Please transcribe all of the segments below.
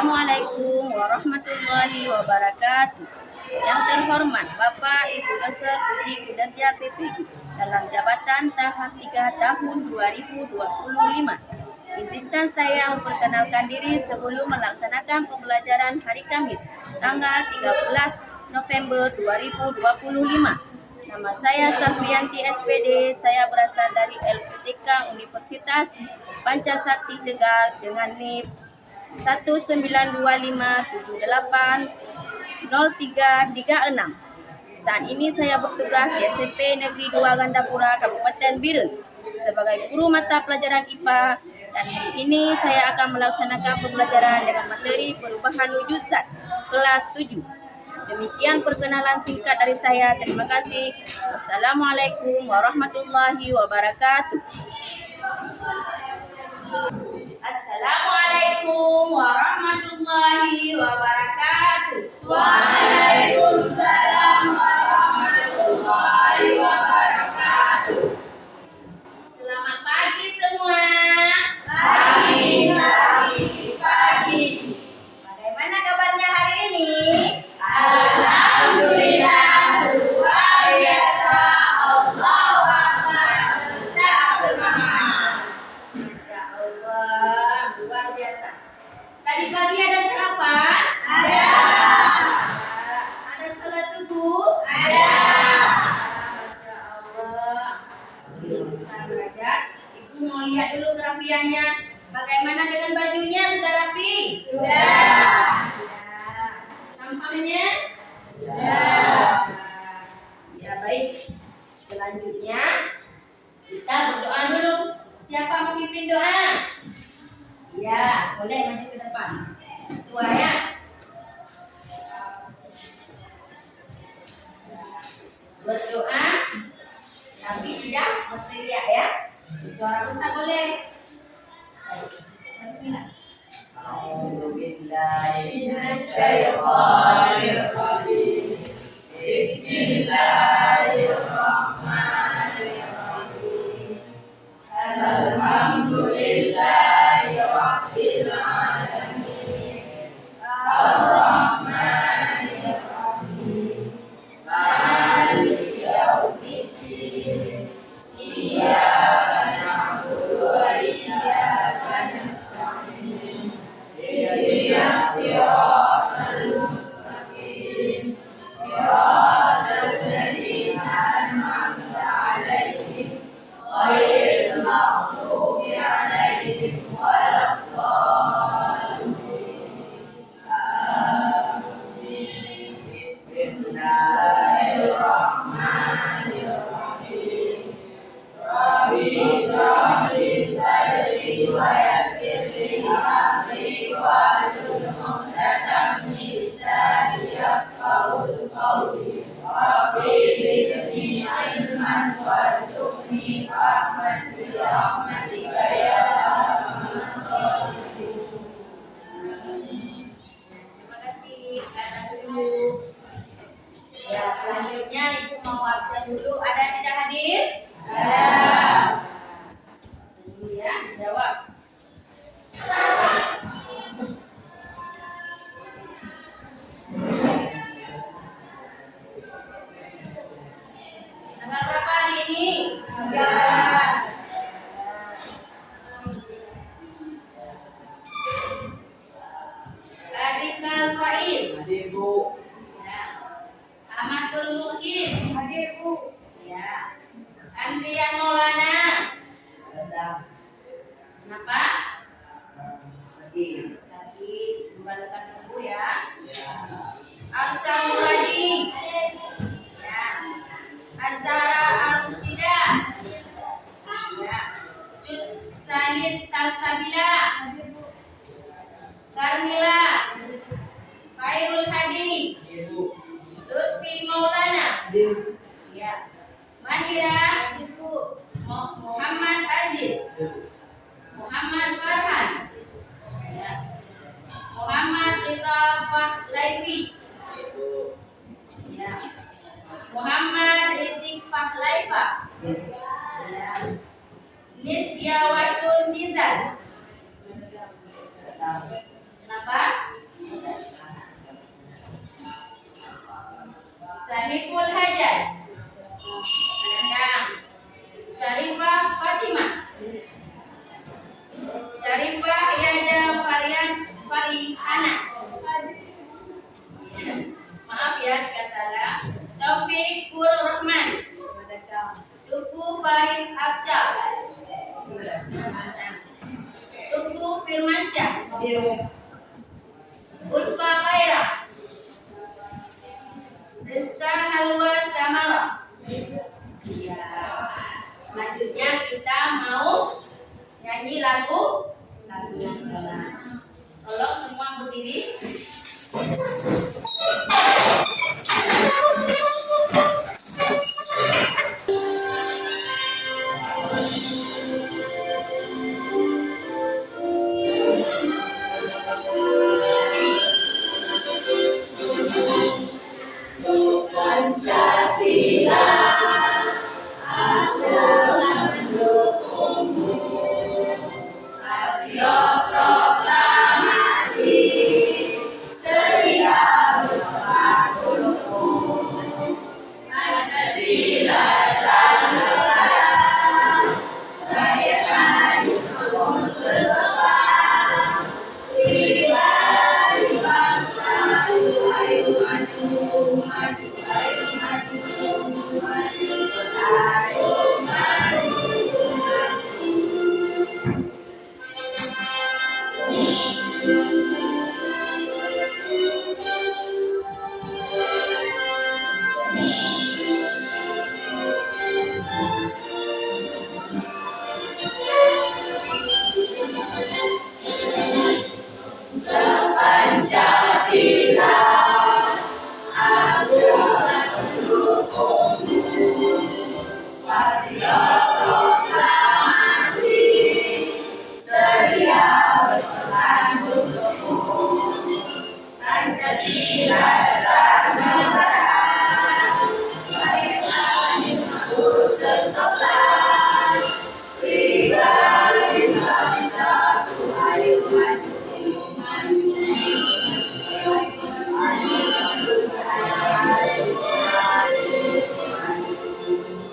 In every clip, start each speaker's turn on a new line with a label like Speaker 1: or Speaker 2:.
Speaker 1: Assalamualaikum warahmatullahi wabarakatuh. Yang terhormat Bapak Ibu Dr. Puji Kinerja PPG dalam jabatan tahap 3 tahun 2025. Izinkan saya memperkenalkan diri sebelum melaksanakan pembelajaran hari Kamis tanggal 13 November 2025. Nama saya Safrianti SPD, saya berasal dari LPTK Universitas Pancasakti Tegal dengan NIM 195780336. Saat ini saya bertugas di SMP Negeri 2 Gandapura, Kabupaten Biren sebagai guru mata pelajaran IPA, dan hari ini saya akan melaksanakan pembelajaran dengan materi perubahan wujud zat kelas 7. Demikian perkenalan singkat dari saya. Terima kasih. Wassalamualaikum warahmatullahi wabarakatuh. Assalamualaikum warahmatullahi wabarakatuh.
Speaker 2: Waalaikumsalam warahmatullahi wabarakatuh.
Speaker 1: Selamat pagi semua.
Speaker 2: Pagi.
Speaker 1: Bagaimana kabarnya hari ini?
Speaker 2: Alhamdulillah, luar biasa. Allahu Akbar. Tetap semangat.
Speaker 1: Masya Allah, luar biasa. Tadi pagi ada sarapan?
Speaker 2: Ada.
Speaker 1: Ada salat subuh?
Speaker 2: Ada.
Speaker 1: Masya Allah. Sebelum kita belajar, Ibu mau lihat dulu kerapiannya. Bagaimana dengan bajunya? Sudah rapi?
Speaker 2: Sudah.
Speaker 1: Sampahnya?
Speaker 2: Sudah.
Speaker 1: Ya baik. Selanjutnya kita berdoa dulu. Siapa memimpin doa? Ya, boleh maju ke depan. Ketua ya. Berdoa, tapi tidak berteriak ya. Suara besar boleh. Baik. Bismillah.
Speaker 2: A'udzu billahi minasyaitonir rajim. Bismillahirrahmanirrahim. Alhamdulillahi rabbil alamin. Ar-Rahmanir Rahim. Maliki yaumiddin. Iyyaka na'budu wa iyyaka nasta'in. Ihdinas siratal mustaqim. Siratal ladzina an'amta 'alaihim ghairil maghdubi 'alaihim waladdallin. Amin. Bismillahirrahmanirrahim. Rabbi shrah li sadri wa yassir li amri wahlul 'uqdatam min lisani yafqahu qawli. Rabbi zidni ilman warzuqni fahman bi rahmatika ya arhamar rahimin.
Speaker 1: Terima kasih. Silakan dulu. Ya, selanjutnya Ibu mau absen dulu. Ada yang tidak hadir?
Speaker 2: Ada.
Speaker 1: Dulu ya, jawab. Tanggal berapa hari ini?
Speaker 2: 13.
Speaker 1: Radikal Faiz.
Speaker 2: Hadir, Bu.
Speaker 1: Ya. Ahmadul Mukhis.
Speaker 2: Hadir, Bu.
Speaker 1: Ya. Andrian Maulana.
Speaker 2: Ada.
Speaker 1: Kenapa?
Speaker 2: Hadir.
Speaker 1: Sakit. Semoga lekas sembuh ya.
Speaker 2: Ya.
Speaker 1: Aksa Muradi. Ya. Azhara Al-Rushida. Ya. Jud Sanis Salsabila. Karmila. Khairul Hadi.
Speaker 2: Hadir, Bu.
Speaker 1: Lutfi Maulana.
Speaker 2: Hadir.
Speaker 1: Ya. Mahira. Muhammad Aziz. Muhammad Farhan. Ya. Muhammad Rita Fahlaifi. Ya. Muhammad Rizik Fahlaifa. Ya. Nisyawatul Nizal. Kenapa? anak. Maaf ya jika salah. Taufik Rahman. Tuku Faris Asyaf. Tuku Firmansyah. Ulfa Khaira. Rizka Halwa Samara. Ya. Selanjutnya kita mau nyanyi lagu nasional. Tolong semua berdiri.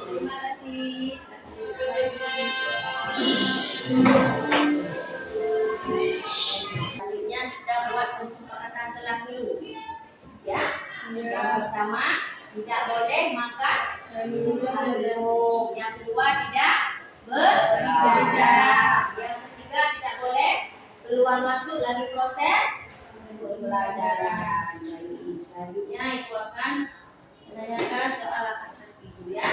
Speaker 1: Terima kasih. Selanjutnya kita buat kesepakatan kelas dulu. Ya. Yang pertama, tidak boleh makan duduk. Yang kedua, tidak berbicara. Yang ketiga, tidak boleh keluar masuk lagi proses pembelajaran. Selanjutnya itu akan menanyakan soal hak asasi itu ya.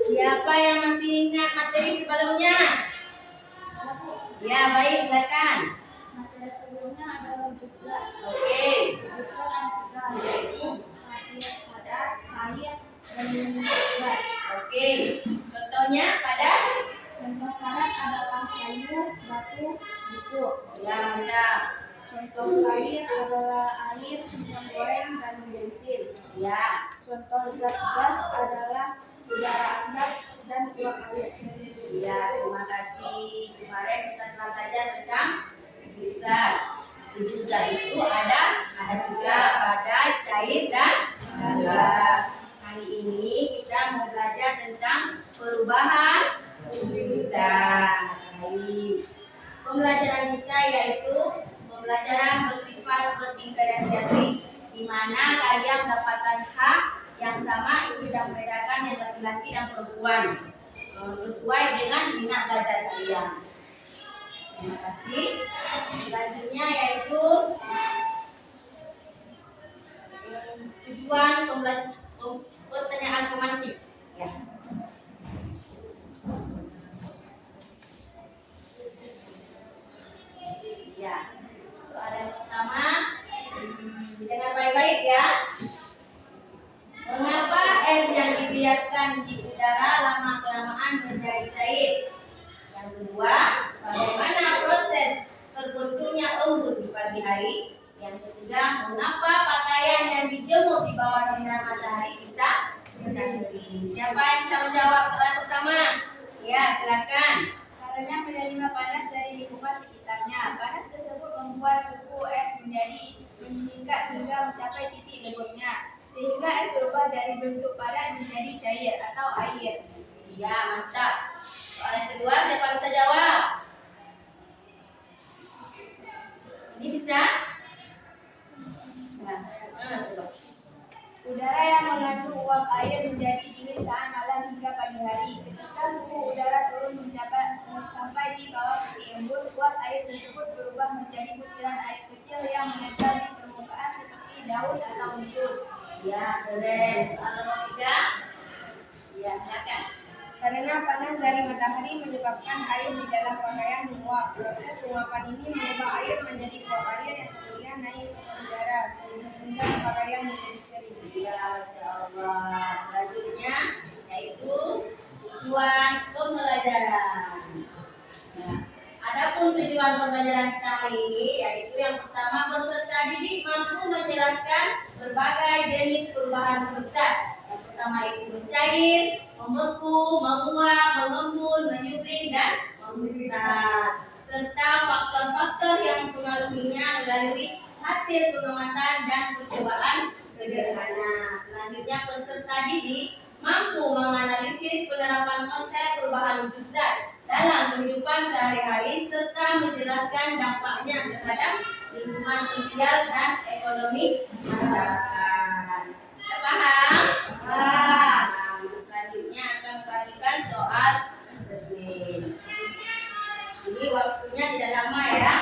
Speaker 1: Siapa yang masih ingat materi sebelumnya? Ya, baik, silakan.
Speaker 3: Materi sebelumnya adalah juga
Speaker 1: Oke.
Speaker 3: padat, cair, dan gas.
Speaker 1: Oke. Contohnya pada?
Speaker 3: Contoh padat adalah kayu, batu, buku.
Speaker 1: Ya, mantap.
Speaker 3: Contoh cair adalah air, minyak goreng, dan bensin.
Speaker 1: Ya.
Speaker 3: Contoh zat gas adalah udara asap dan uap air.
Speaker 1: Ya, terima kasih. Kemarin kita telah belajar tentang zat. 7 zat itu ada juga padat, cair, dan gas. Hari ini kita mau belajar tentang perubahan zat. Baik. Pembelajaran kita yaitu pembelajaran bersifat berdiferensiasi, di mana kalian mendapatkan hak yang sama itu tidak membedakan yang laki-laki dan perempuan sesuai dengan minat belajar kalian. Terima kasih. Selanjutnya yaitu tujuan pertanyaan pemantik. Ya. Ya. Soal yang pertama, didengar baik-baik ya. Mengapa es yang dibiarkan di udara lama-kelamaan menjadi cair? Yang kedua, bagaimana proses terbentuknya embun di pagi hari? Yang ketiga, mengapa pakaian yang dijemur di bawah sinar matahari bisa kering? Siapa yang bisa menjawab soal pertama? Ya, silakan.
Speaker 3: Karena menerima panas dari lingkungan sekitarnya. Panas tersebut membuat suhu es meningkat hingga mencapai titik leburnya, sehingga es berubah dari dari bentuk padat menjadi cair atau air.
Speaker 1: Iya, mantap. Soal yang kedua, siapa bisa jawab? Ini bisa? Nah, coba.
Speaker 3: Udara yang mengandung uap air menjadi dingin saat malam hingga pagi hari. Ketika suhu udara turun sampai di bawah titik embun, uap air tersebut berubah menjadi butiran air kecil yang menempel di permukaan seperti daun atau bibit.
Speaker 1: Iya, keren. Soal nomor 3. Iya, silakan.
Speaker 3: Karena panas dari matahari menyebabkan air di dalam pakaian menguap. Proses penguapan ini mengubah air menjadi uap air yang kemudian naik ke udara sehingga pakaian menjadi kering.
Speaker 1: Iya, Masya Allah. Selanjutnya yaitu tujuan pembelajaran. Nah, adapun tujuan pembelajaran kita hari ini yaitu yang pertama, peserta didik mampu menjelaskan berbagai jenis perubahan bentuk zat. Yang pertama itu mencair, membeku, menguap, mengembun, menyubling, dan membesar, serta faktor-faktor yang mempengaruhinya melalui hasil pengamatan dan percobaan sederhana. Selanjutnya, peserta didik mampu menganalisis penerapan konsep perubahan wujud zat dalam kehidupan sehari-hari serta menjelaskan dampaknya terhadap lingkungan sosial dan ekonomi masyarakat. Sudah paham? Paham. Selanjutnya akan memperhatikan soal asesmen. Ini waktunya tidak lama ya.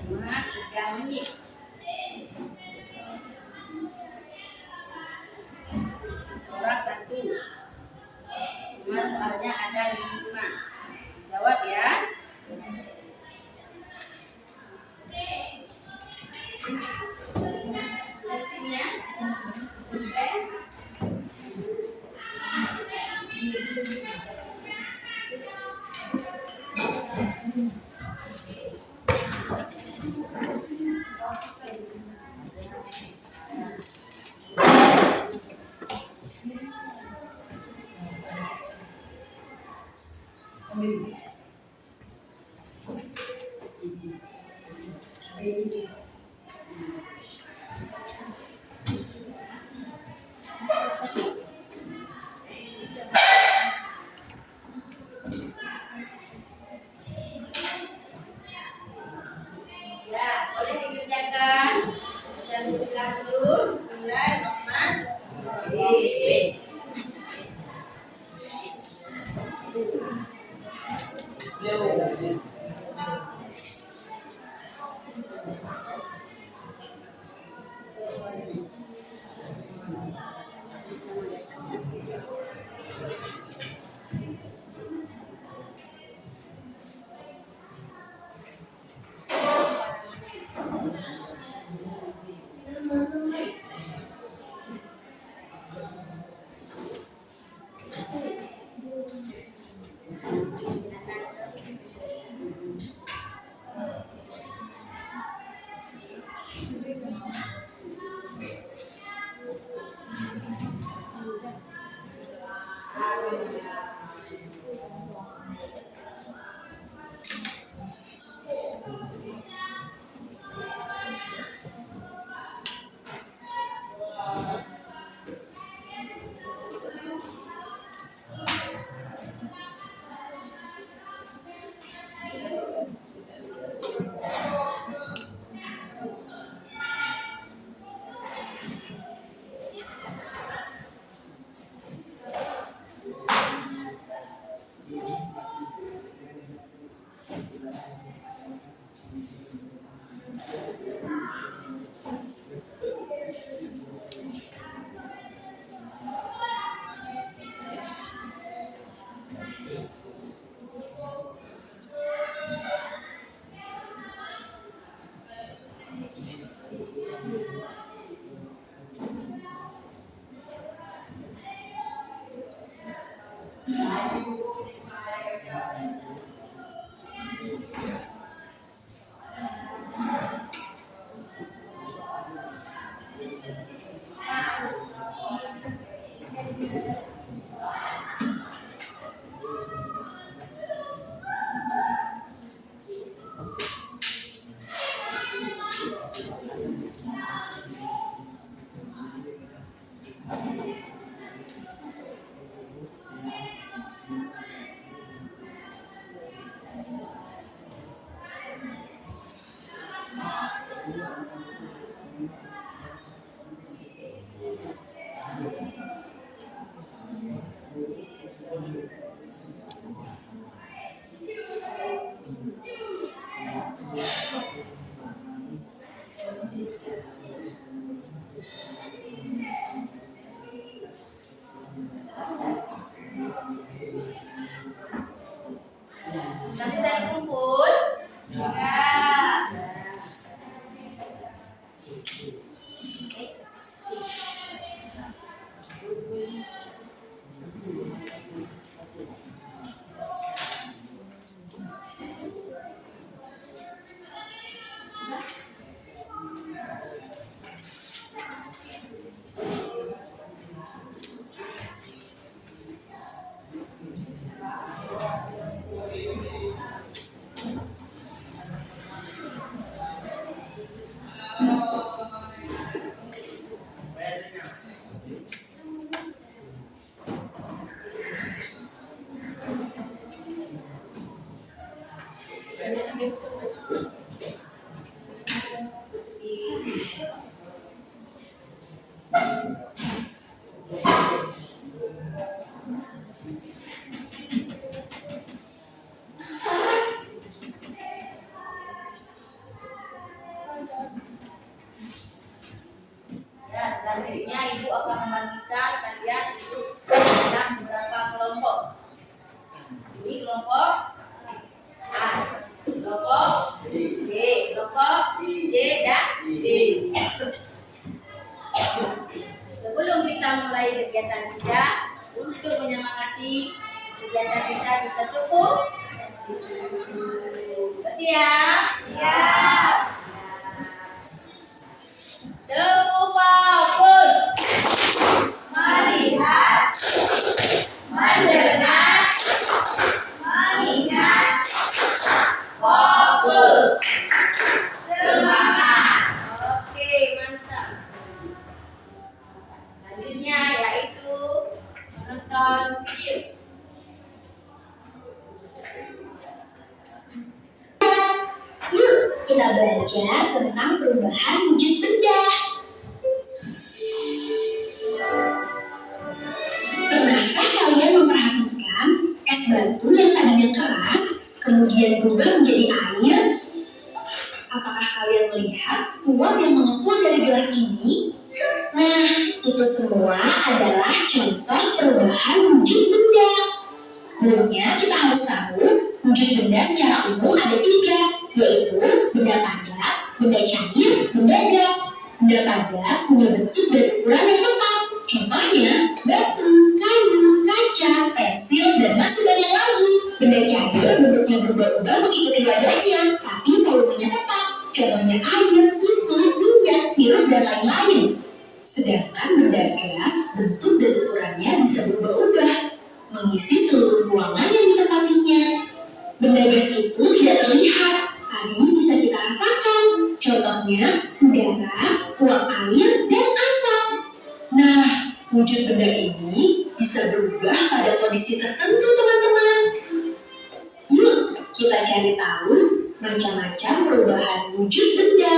Speaker 1: Cuma 3 menit. Orang 1. Cuma soalnya ada 5. Jawab ya. Hasilnya. Oke. Ya, boleh dikerjakan. Dan bismillah dulu. Bismillahirrahmanirrahim. Sudah bisa dikumpul?
Speaker 3: Ya.
Speaker 1: Ya, selanjutnya Ibu akan membagikan kalian itu dalam beberapa kelompok. Ini kelompok A, kelompok B, kelompok C dan D. Sebelum kita mulai kegiatan kita, untuk menyemangati kegiatan kita cukup siap.
Speaker 3: Ya.
Speaker 1: Tepuk fokus.
Speaker 3: Melihat,
Speaker 1: Mendengar.
Speaker 3: mengingat,
Speaker 1: Fokus.
Speaker 3: semangat.
Speaker 1: Oke, mantap. Selanjutnya yaitu menonton video.
Speaker 4: Yuk, kita belajar tentang perubahan wujud benda. Pernahkah kalian memperhatikan es batu yang tadinya keras, kemudian berubah menjadi air? Apakah kalian melihat uap yang mengepul dari gelas ini? Nah, itu semua adalah contoh perubahan wujud benda. Sebelumnya, kita harus tahu wujud benda secara umum ada 3, yaitu benda padat, benda cair, benda gas. Benda padat punya bentuk dan ukuran yang tetap. Contohnya, batu, kayu, kaca, pensil, dan masih banyak lagi. Benda cair bentuknya berubah-ubah mengikuti wadahnya, tapi volumenya tetap. Contohnya air, susu, minyak, sirup, dan lain-lain. Sedangkan benda gas, bentuk dan ukurannya bisa berubah-ubah, mengisi seluruh ruangan yang ditempatinya. Benda gas itu tidak terlihat, tapi bisa kita rasakan. Contohnya, udara, uap air, dan asap. Nah, wujud benda ini bisa berubah pada kondisi tertentu, teman-teman. Yuk, kita cari tahu macam-macam perubahan wujud benda.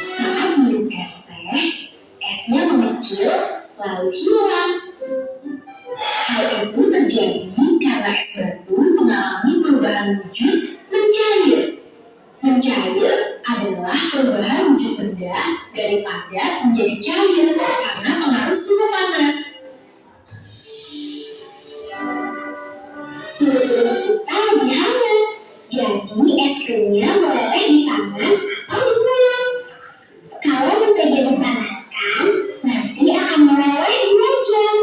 Speaker 4: Saat minum es teh, esnya mengecil lalu hilang. Hal itu terjadi karena es batu mengalami perubahan wujud mencair. Mencair adalah perubahan wujud benda dari padat menjadi cair karena pengaruh suhu panas. Suhu tubuh kita lebih hangat, jadi es krimnya meleleh di tangan atau di mulut. Kalau mentega dipanaskan, nanti akan meleleh di wajah.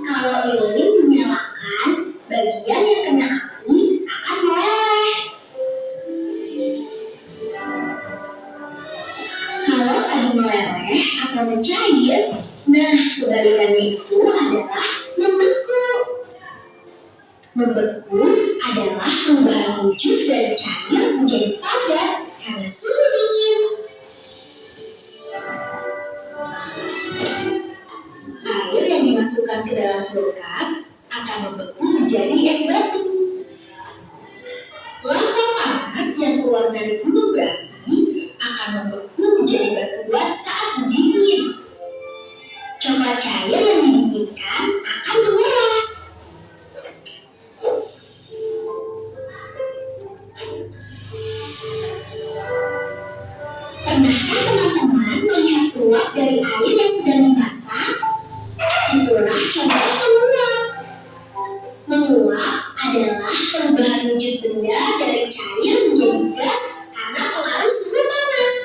Speaker 4: Kalau lilin dinyalakan, bagian yang kena api akan meleleh. Kalau tadi meleleh atau mencair, nah kebalikannya itu adalah membeku. Membeku adalah perubahan wujud dari cair menjadi padat karena suhu dingin. Air yang dimasukkan ke dalam kulkas akan membeku menjadi es batu. Lava panas yang keluar dari gunung berapi akan membeku menjadi batuan saat mendingin. kebalikan akan mengeras. Pernahkah teman-teman melihat uap dari air yang sedang dimasak? Itulah contoh menguap. Menguap adalah perubahan wujud benda dari cair menjadi gas karena pengaruh suhu panas.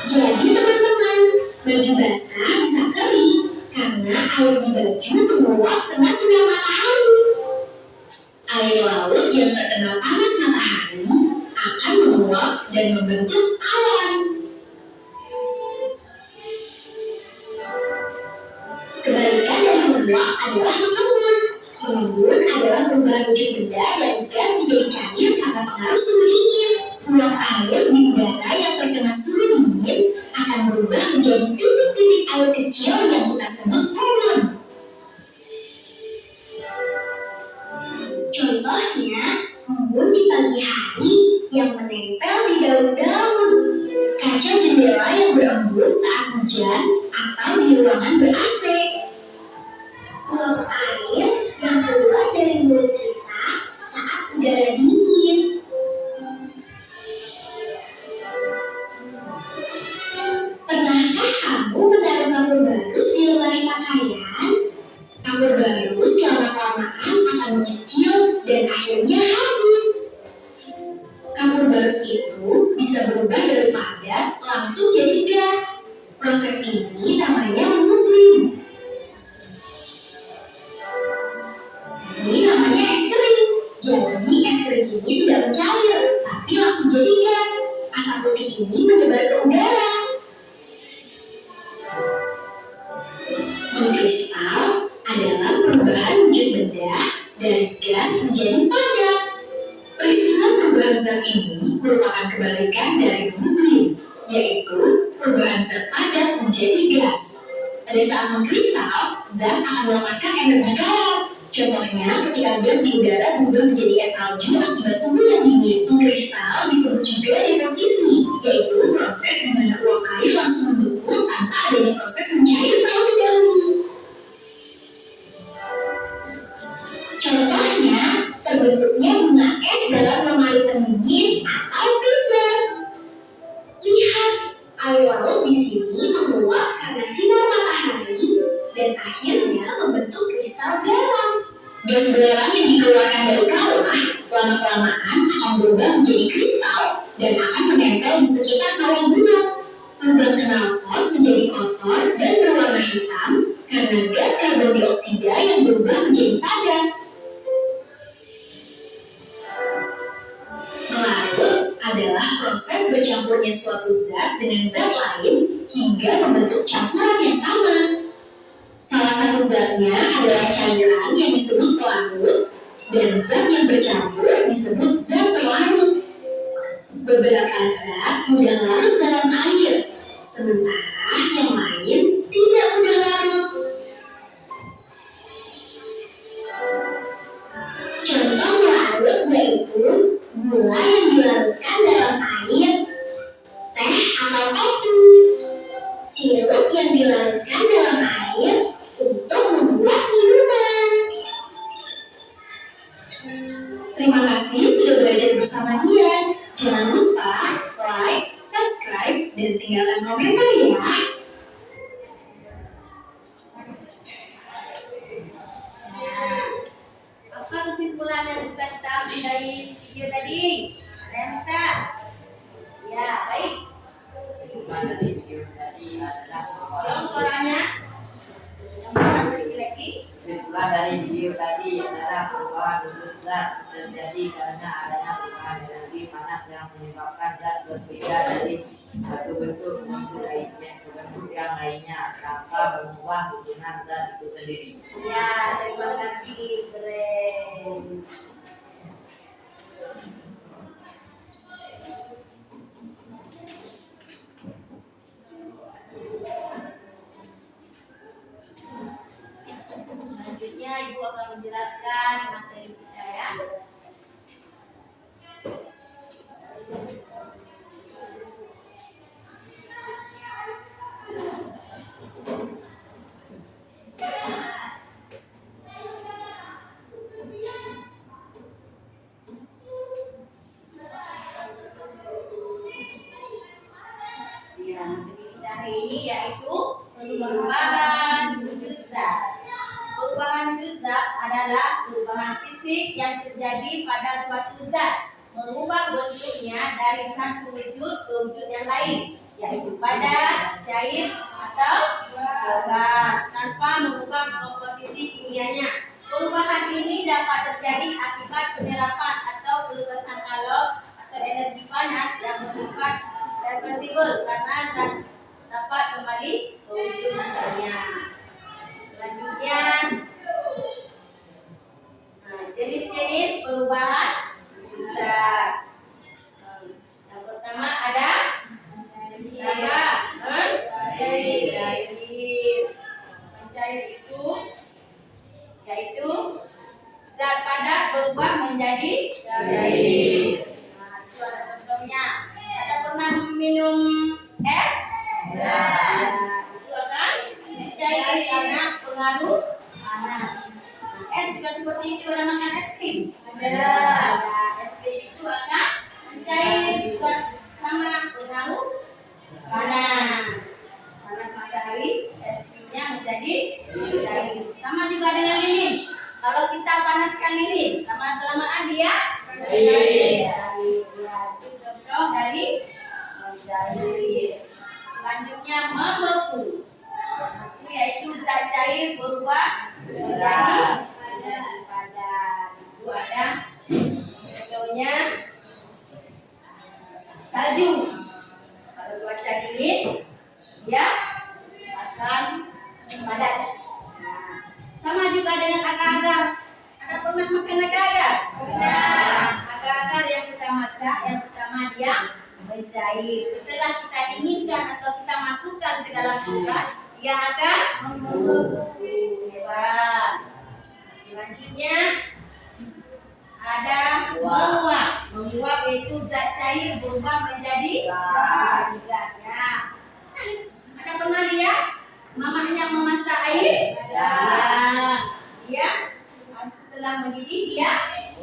Speaker 4: Jadi teman-teman, baju basah bisa kering karena air di baju menguap kena sinar matahari. Air laut yang terkena panas matahari akan menguap dan membentuk awan. Kebalikan dari menguap adalah mengembun. Mengembun adalah perubahan wujud benda dari gas menjadi cair karena pengaruh suhu dingin. Uap air di udara yang terkena suhu dingin akan berubah menjadi titik-titik air kecil yang kita sebut embun. Contohnya, embun di pagi hari yang menempel di daun-daun, kaca jendela yang berembun saat hujan, atau di ruangan ber-AC. Uap air yang keluar dari mulut kita saat udara dingin. Pernahkah kamu menaruh kapur barus di lemari pakaian? Kapur barus lama-kelamaan akan mengecil dan akhirnya habis. Kapur barus itu bisa berubah dari padat langsung jadi gas. Proses ini namanya mengublim. Ini namanya es krim. Jadi es krim ini tidak mencair, tapi langsung jadi gas. Asap putih ini menyebar ke udara. Mengkristal adalah perubahan wujud benda dari gas menjadi padat. Peristiwa perubahan zat ini merupakan kebalikan dari mengublim, yaitu perubahan zat padat menjadi gas. Pada saat mengkristal, zat akan melepaskan energi kalor. Contohnya, ketika gas di udara berubah menjadi es salju akibat suhu yang dingin. Kristal disebut juga deposisi, yaitu proses di mana uap air langsung membeku tanpa adanya proses mencair terlebih dahulu. Contohnya, terbentuknya bunga es dalam lemari pendingin atau freezer. Lihat, air laut di sini menguap karena sinar matahari dan akhirnya membentuk kristal garam. Gas belerang yang dikeluarkan dari kawah lama-kelamaan akan berubah menjadi kristal dan akan menempel di sekitar kawah gunung. Lubang knalpot menjadi kotor dan berwarna hitam karena gas karbon dioksida yang berubah menjadi padat. Melarut adalah proses bercampurnya suatu zat dengan zat lain hingga membentuk campuran yang sama. Salah satu zatnya adalah cairan yang disebut pelarut dan zat yang bercampur disebut zat berlarut. Beberapa zat mudah larut dalam air, sementara yang lain tidak mudah larut. Contoh larut yaitu gula yang dilarutkan dalam air, teh atau kopi, sirup yang dilarutkan dalam air untuk membuat minuman. Terima kasih sudah belajar bersama Dian. Jangan lupa like, subscribe, dan tinggalkan komentar ya.
Speaker 1: Apa kesimpulan yang bisa kita ambil dari video tadi? Ada yang bisa? Ya, baik.
Speaker 2: Kesimpulan dari video tadi adalah
Speaker 1: Tolong suaranya. Yang mana lagi?
Speaker 2: Kesimpulan dari video tadi adalah bahwa gugus zat terjadi karena adanya perubahan energi panas yang menyebabkan zat berbeda dari satu bentuk menuju lainnya ke bentuk yang lainnya tanpa mengubah hubungan zat itu sendiri.
Speaker 1: Ya, terima kasih. Keren. Selanjutnya Ibu akan menjelaskan materi kita ya. Jadi kita hari ini yaitu perubahan wujud zat. Perubahan wujud zat adalah perubahan fisik yang terjadi pada suatu zat, mengubah bentuknya dari satu wujud ke wujud yang lain, yaitu padat, cair, atau gas, tanpa mengubah komposisi kimianya. Perubahan ini dapat terjadi akibat penyerapan atau peluasan kalor atau energi panas yang bersifat reversibel karena zat dapat kembali ke wujud asalnya. Selanjutnya, jenis-jenis perubahan wujud zat. Yang pertama ada mencair. Mencair itu yaitu zat padat berubah menjadi cair. Nah, itu ada contohnya. Ada pernah minum es? Ya. Itu akan mencair karena pengaruh panas. Es juga seperti itu, orang makan es krim. Ada. Es krim itu akan mencair juga sama pengaruh panas. Panas matahari, es krimnya menjadi cair. Sama juga dengan lilin. Kalau kita panaskan lilin, lama-kelamaan dia cair. Ya, itu contoh dari mencair. Selanjutnya membeku. Itu yaitu zat cair berubah menjadi padat. Itu ada contohnya salju. Kalau cuaca dingin, dia akan padat. Nah, sama juga dengan agar-agar. Ada pernah makan agar-agar? Nah, agar-agar yang kita masak, yang pertama dia mencair. Setelah kita dinginkan atau kita masukkan ke dalam kulkas, dia akan membeku. Hebat. Selanjutnya ada menguap. Menguap yaitu zat cair berubah menjadi gas. Ya. Ada pernah lihat mamanya memasak air? Ya. Dia setelah mendidih dia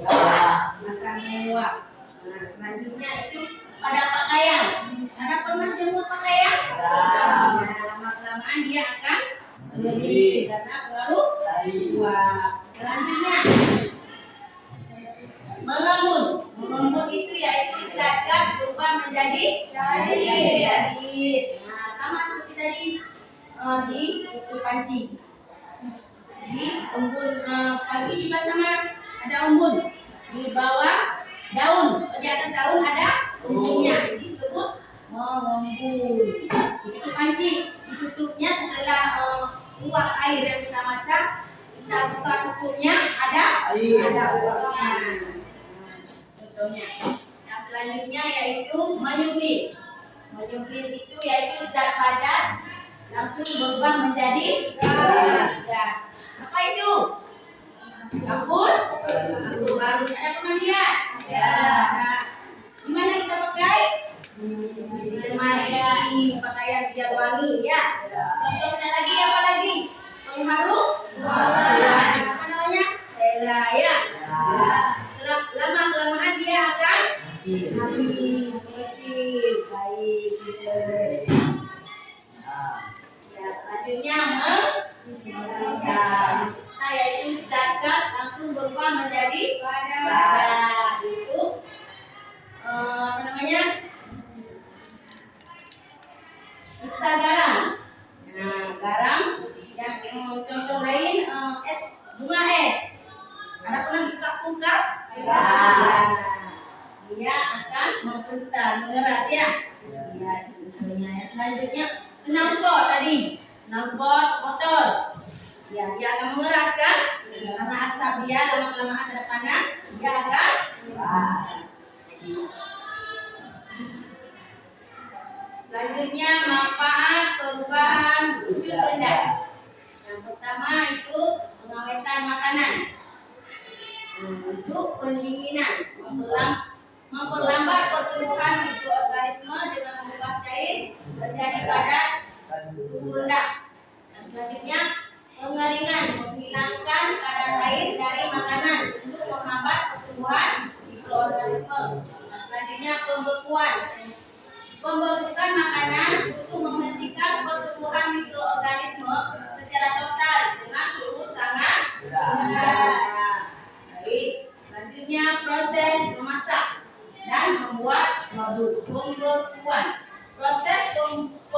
Speaker 1: akan menguap. Nah, selanjutnya itu pada pakaian. Ada pernah jemur pakaian? Nah, lama-kelamaan dia akan mendidih karena pengaruh uap. Selanjutnya mengembun. Mengembun itu yaitu zat gas berubah menjadi cair. Nah, sama seperti tadi di kuku panci. Di embun pagi juga sama, ada embun di bawah daun. Di atas daun ada embunnya, disebut mengembun. Di kuku panci ditutupnya setelah uap air yang kita masak, kita buka tutupnya ada uapnya. Contohnya. Nah, selanjutnya yaitu menyublim. Menyublim itu yaitu zat padat langsung berubah menjadi gas. Apa itu? Sabun? Sabun bagus. Ada pernah lihat? Ya. Nah, di mana kita pakai? Di lemari pakaian biar wangi, ya. Contohnya lagi apa lagi? Pengharum? Apa namanya? Stella, ya. Lama-kelamaan dia akan habis, kecil, baik, gitu. Ya, selanjutnya menghisap. Nah, yaitu zat gas langsung berubah menjadi padat. Itu apa namanya? Misal garam. Nah, garam yang contoh lain es, bunga es. Ada pernah buka kulkas? Ya. Dia akan mengkristal, mengeras, ya. Ya, contohnya. Selanjutnya knalpot tadi, knalpot motor. Ya, dia akan mengeras kan? Karena asap dia lama-kelamaan ada panas, dia akan selanjutnya manfaat perubahan wujud benda. Yang pertama itu pengawetan makanan. Untuk pendinginan, memperlambat pertumbuhan mikroorganisme dengan mengubah cair menjadi padat suhu rendah. Dan selanjutnya pengeringan, menghilangkan kadar air dari makanan untuk menghambat pertumbuhan mikroorganisme. Dan selanjutnya pembekuan, pembentukan makanan untuk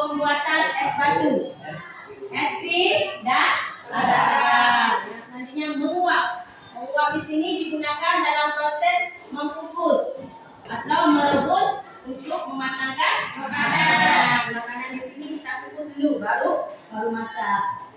Speaker 1: pembuatan es batu, es krim dan lada. Nah, selanjutnya menguap. Menguap di sini digunakan dalam proses mengukus atau merebus untuk mematangkan makanan. Makanan di sini kita kukus dulu, baru masak.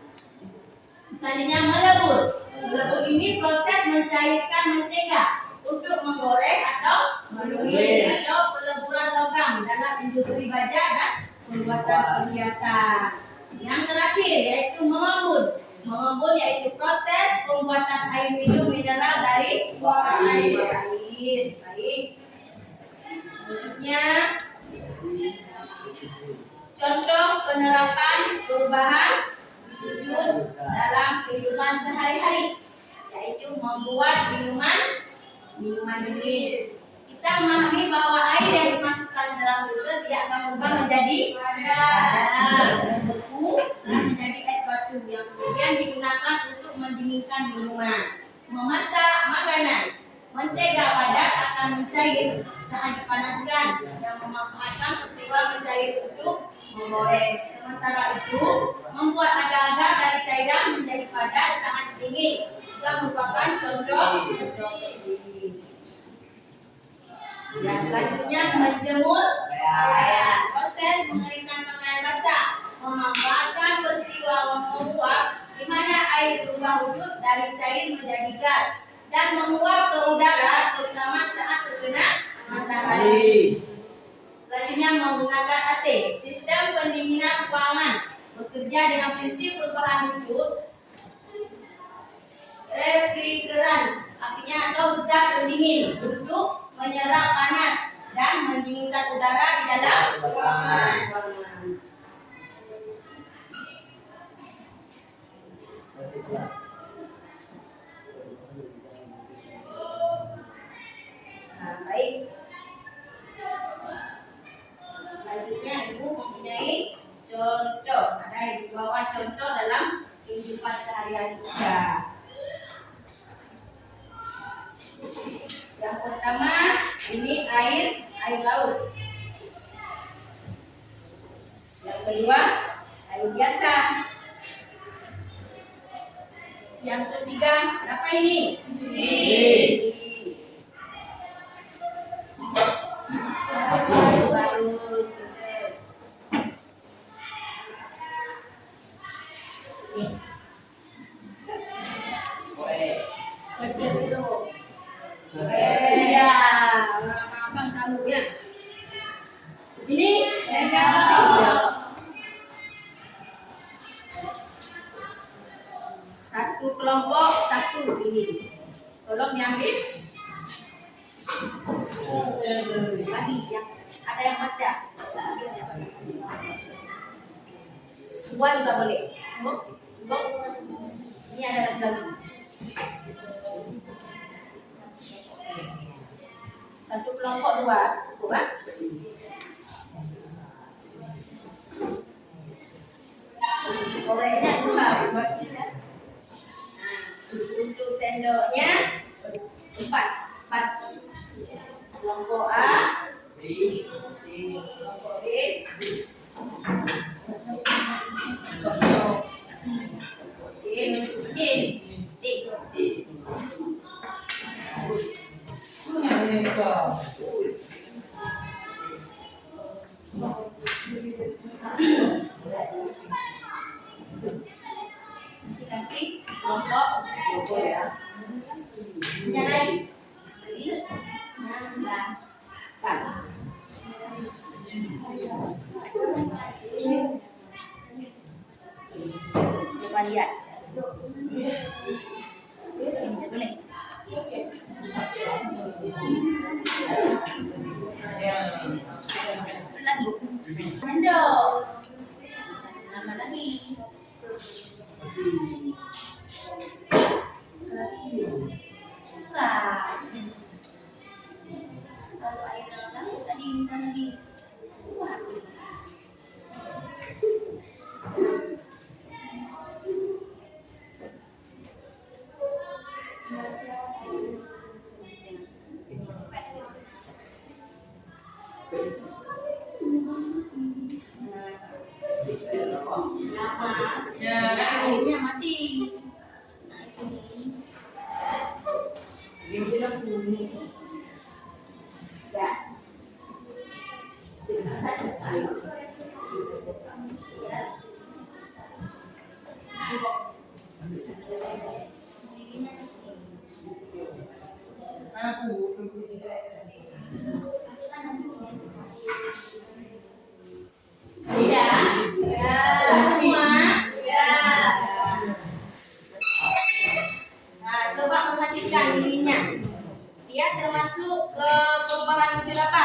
Speaker 1: Selanjutnya melebur. Melebur ini proses mencairkan mentega untuk menggoreng atau menumis atau peleburan logam dalam industri baja dan pembuatan perhiasan. Yang terakhir yaitu mengembun. Mengembun yaitu proses pembuatan air minum mineral dari buah air. Baik. Selanjutnya contoh penerapan perubahan wujud dalam kehidupan sehari-hari, yaitu membuat minuman dingin. Kita memahami bahwa air yang dimasukkan dalam filter tidak akan berubah menjadi beku dan menjadi es batu yang kemudian digunakan untuk mendinginkan minuman. Memasak makanan, mentega padat akan mencair saat dipanaskan yang memanfaatkan peristiwa mencair untuk menggoreng. Sementara itu, membuat agar-agar dari cairan menjadi padat saat dingin juga merupakan contoh dingin. Dan selanjutnya menjemur pakaian. Proses mengeringkan pakaian basah memanfaatkan peristiwa menguap di mana air berubah wujud dari cair menjadi gas dan menguap ke udara terutama saat terkena matahari. Selanjutnya menggunakan AC, sistem pendinginan ruangan, bekerja dengan prinsip perubahan wujud refrigeran, artinya atau zat pendingin untuk menyerap panas dan mendinginkan udara di dalam ruangan. Nah, baik. Selanjutnya Ibu mempunyai contoh. Ada Ibu bawa contoh dalam kehidupan sehari-hari kita. Yang pertama ini air laut. Yang kedua air biasa. Yang ketiga apa ini? Abang tahu ya. Ini satu kelompok satu ini. Tolong diambil. Bagi yang ada yang baca. Dua juga boleh. Cukup. Ini ada lagi. Satu kelompok dua, cukup kan? Gorengnya dua, buat kita. Untuk sendoknya 4, pas. Kelompok A, kelompok B, kelompok C, D. Dikasih kelompok ya. Punya lagi. Coba lihat. Sini boleh. Lagi. Sendok. Nama lagi. Kalau air dalam tadi lagi. Lama.
Speaker 2: Ya,
Speaker 1: Airnya mati.
Speaker 2: dia bilang bunyi.
Speaker 1: Ya. Iya. Ya. Semua. Ya. Nah, coba perhatikan dirinya. Dia termasuk ke perubahan muncul apa?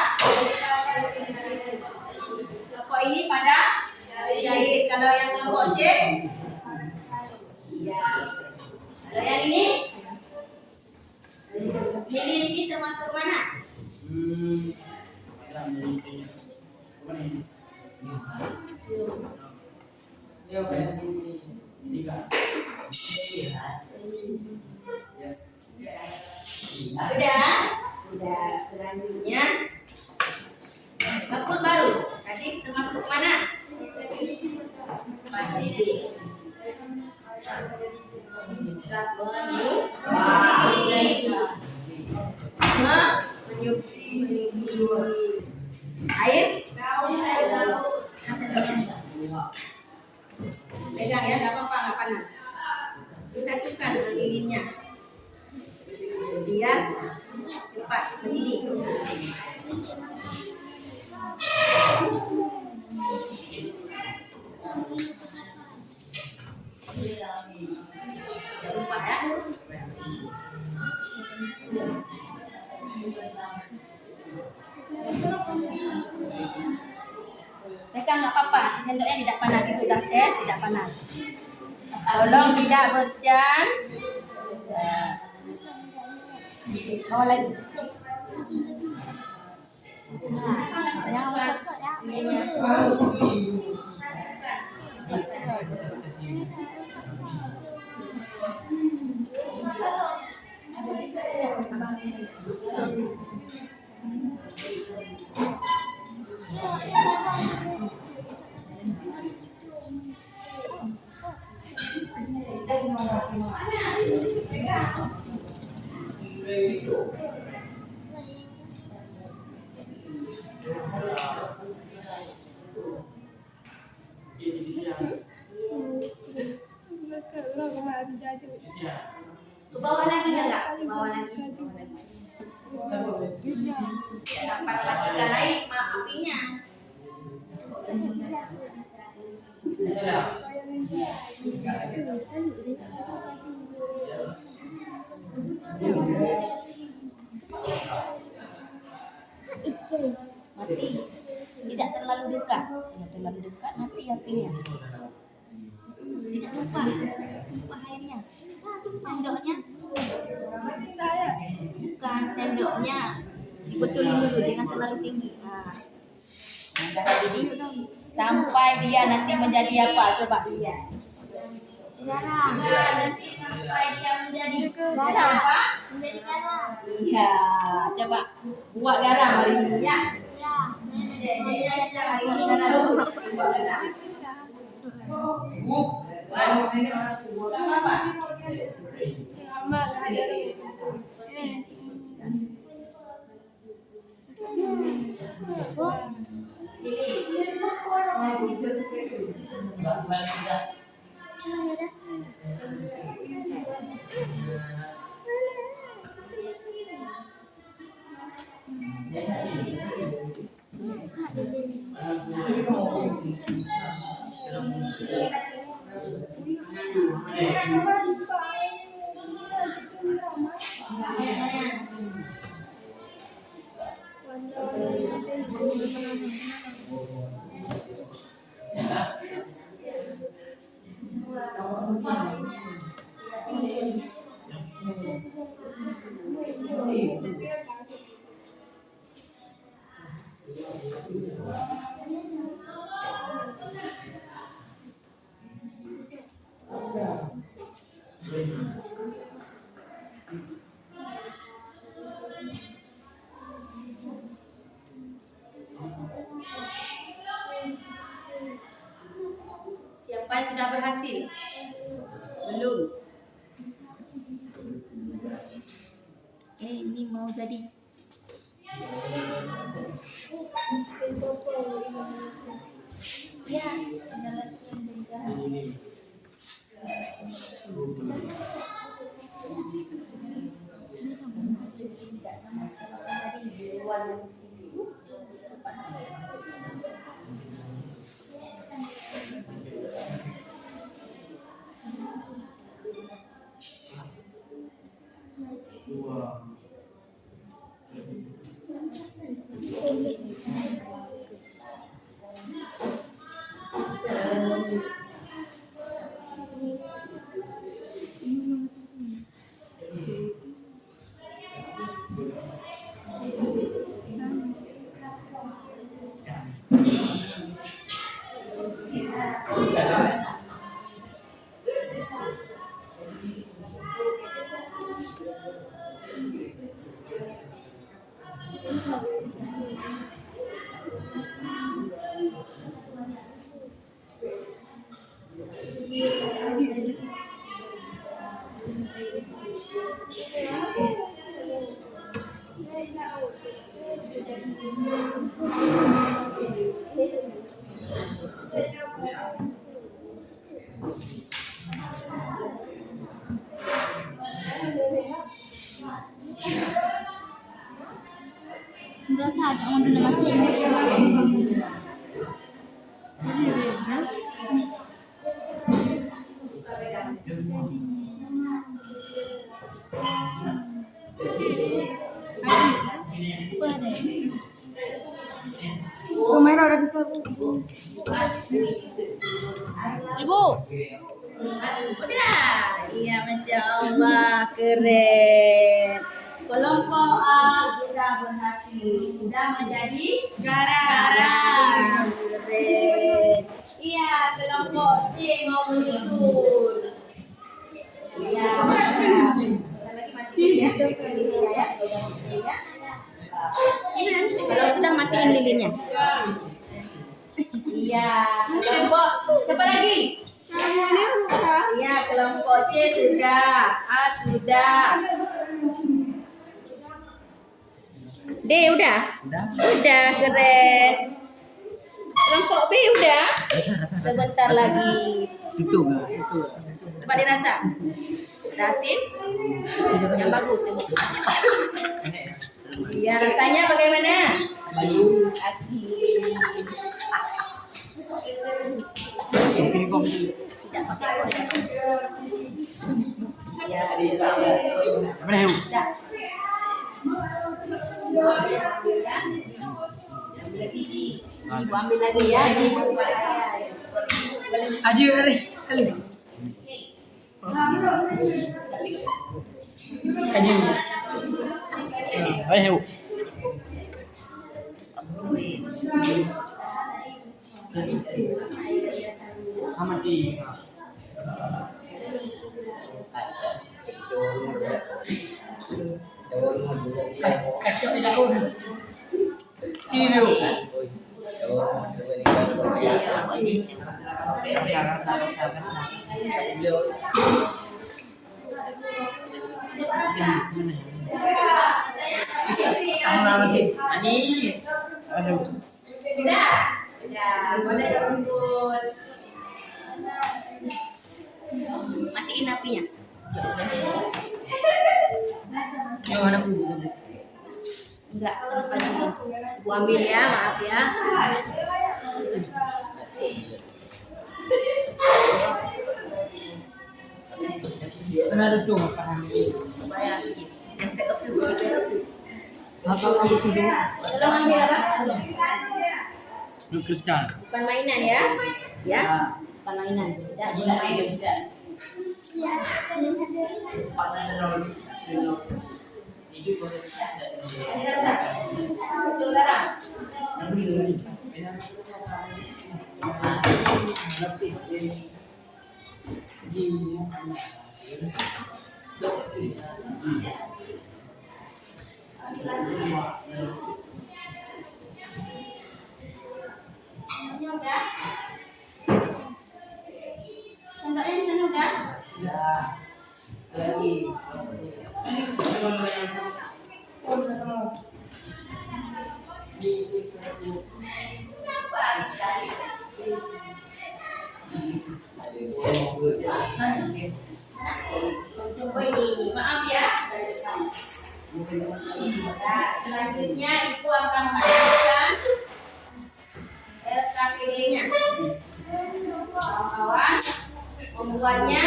Speaker 1: Kelompok ini pada jahit. Kalau yang kelompok C, iya. Kalau yang ini termasuk mana? Udah. Selanjutnya Maf'ul barus. Tadi termasuk mana? Air. Pegang ya, nggak apa-apa, nggak panas. Disatukan lilinnya biar cepat mendidih. Jangan lupa ya. Pegang nggak apa-apa, sendoknya tidak panas. Itu udah tes, tidak panas. Tolong tidak bercan. Mau lagi. Ke bawah lagi enggak? Ke bawah lagi. Para lagi galai apinya. Mati. Tidak terlalu dekat. Tidak terlalu dekat mati apinya. Tidak lupa airnya. Sendoknya. Bukan sendoknya. Dibetulin dulu, jangan terlalu tinggi. Nah, jadi sampai dia nanti menjadi apa? Coba lihat.
Speaker 3: Garam.
Speaker 1: Nah, nanti sampai dia menjadi apa?
Speaker 3: Menjadi garam.
Speaker 1: Iya, coba buat garam hari ini ya.
Speaker 3: Ya.
Speaker 1: Hari ini garam. Buat garam. Gak apa-apa. Apa sudah berhasil? Belum. Ini mau jadi. Ya,
Speaker 3: Kamera udah bisa Bu. Ibu.
Speaker 1: Udah. Iya, Masya Allah, keren. Kelompok A sudah berhasil, sudah menjadi garang. Keren. Iya, kelompok C mau menyusul. Iya, mantap. Lagi mati ya. Kalau sudah matiin lilinnya. Iya, kelompok siapa lagi? Iya, kelompok C sudah, A sudah. D udah? Udah, keren. Kelompok B udah? Sebentar lagi.
Speaker 2: Itu.
Speaker 1: Coba dirasa. Rasin? Yang bagus. Iya, rasanya bagaimana? Asik. Tidak pakai kulit. Iya, udah. Ambil ya. Ambil gigi. Ibu ambil lagi ya.
Speaker 2: Aji kali. Aji. Ayo. Amati. Kasih tidak pun. Sini dulu. Anis.
Speaker 1: Udah. Boleh rumput. Matiin apinya.
Speaker 2: Yang mana Bu?
Speaker 1: Enggak, lupa dulu. Ibu ambil ya, maaf ya.
Speaker 2: Ada tuh apa?
Speaker 1: Supaya yang backup tuh, backup tuh.
Speaker 2: Apa kamu tidur?
Speaker 1: Tolong ambil apa?
Speaker 2: Lu kristal.
Speaker 1: Bukan mainan ya. Ya. Bukan mainan. Tidak, bukan mainan. Ini rasa. Betul garam. Ini udah.
Speaker 2: Lagi.
Speaker 1: Ini maaf ya. Nah, selanjutnya Ibu akan menunjukkan SKPD-nya. Kawan-kawan, membuatnya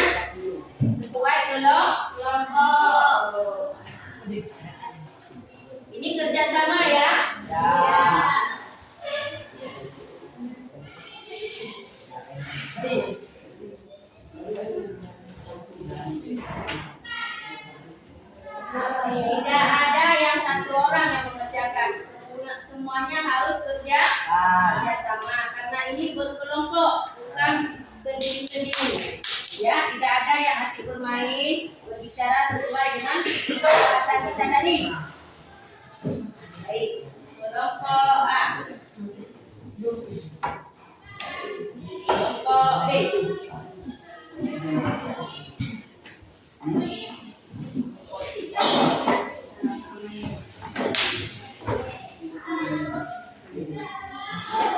Speaker 1: sesuai kelompok. Ini kerjasama ya. Tidak ada yang satu orang yang mengerjakan, semuanya harus kerjasama karena ini berkelompok, bukan sendiri-sendiri. Ya, tidak ada yang asik bermain, berbicara sesuai dengan kata kita tadi. Baik, kelompok A, kelompok B.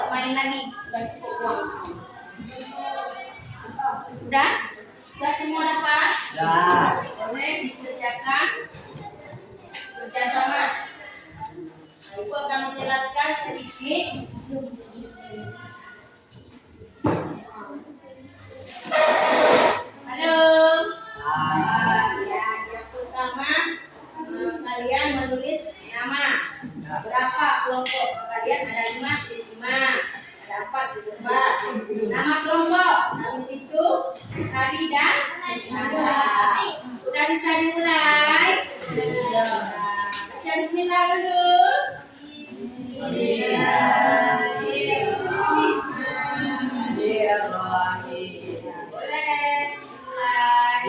Speaker 1: Main lagi, udah semua dapat? Boleh dikerjakan kerjasama. Ibu akan menjelaskan sedikit. Halo. Ya, yang pertama kalian menulis nama. Berapa kelompok? Kalian ada 5, tulis 5. Ada 4, tulis 4. Nama kelompok. Habis itu hari dan tanggal. Sudah bisa dimulai? Baca bismillah dulu. Boleh mulai.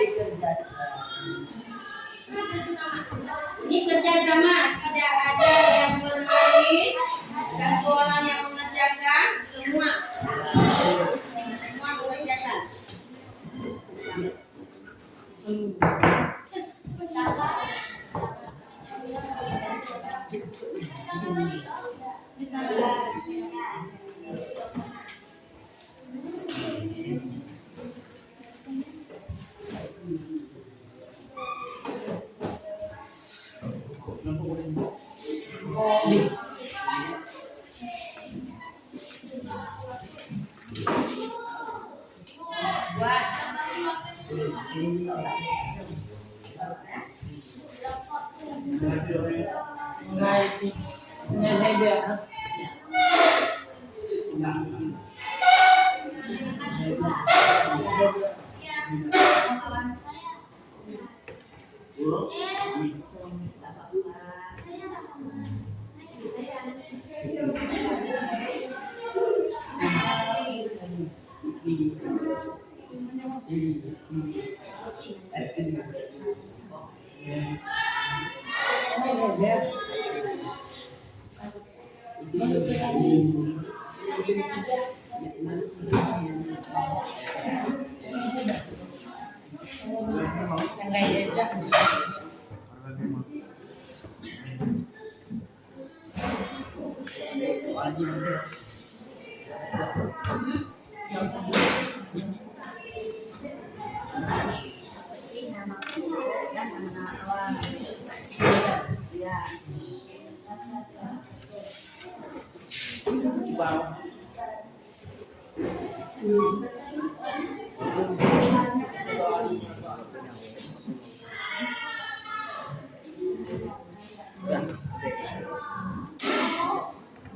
Speaker 1: Ini kerjasama, tidak ada yang bermain, satu orang yang mengerjakan, semua mengerjakan.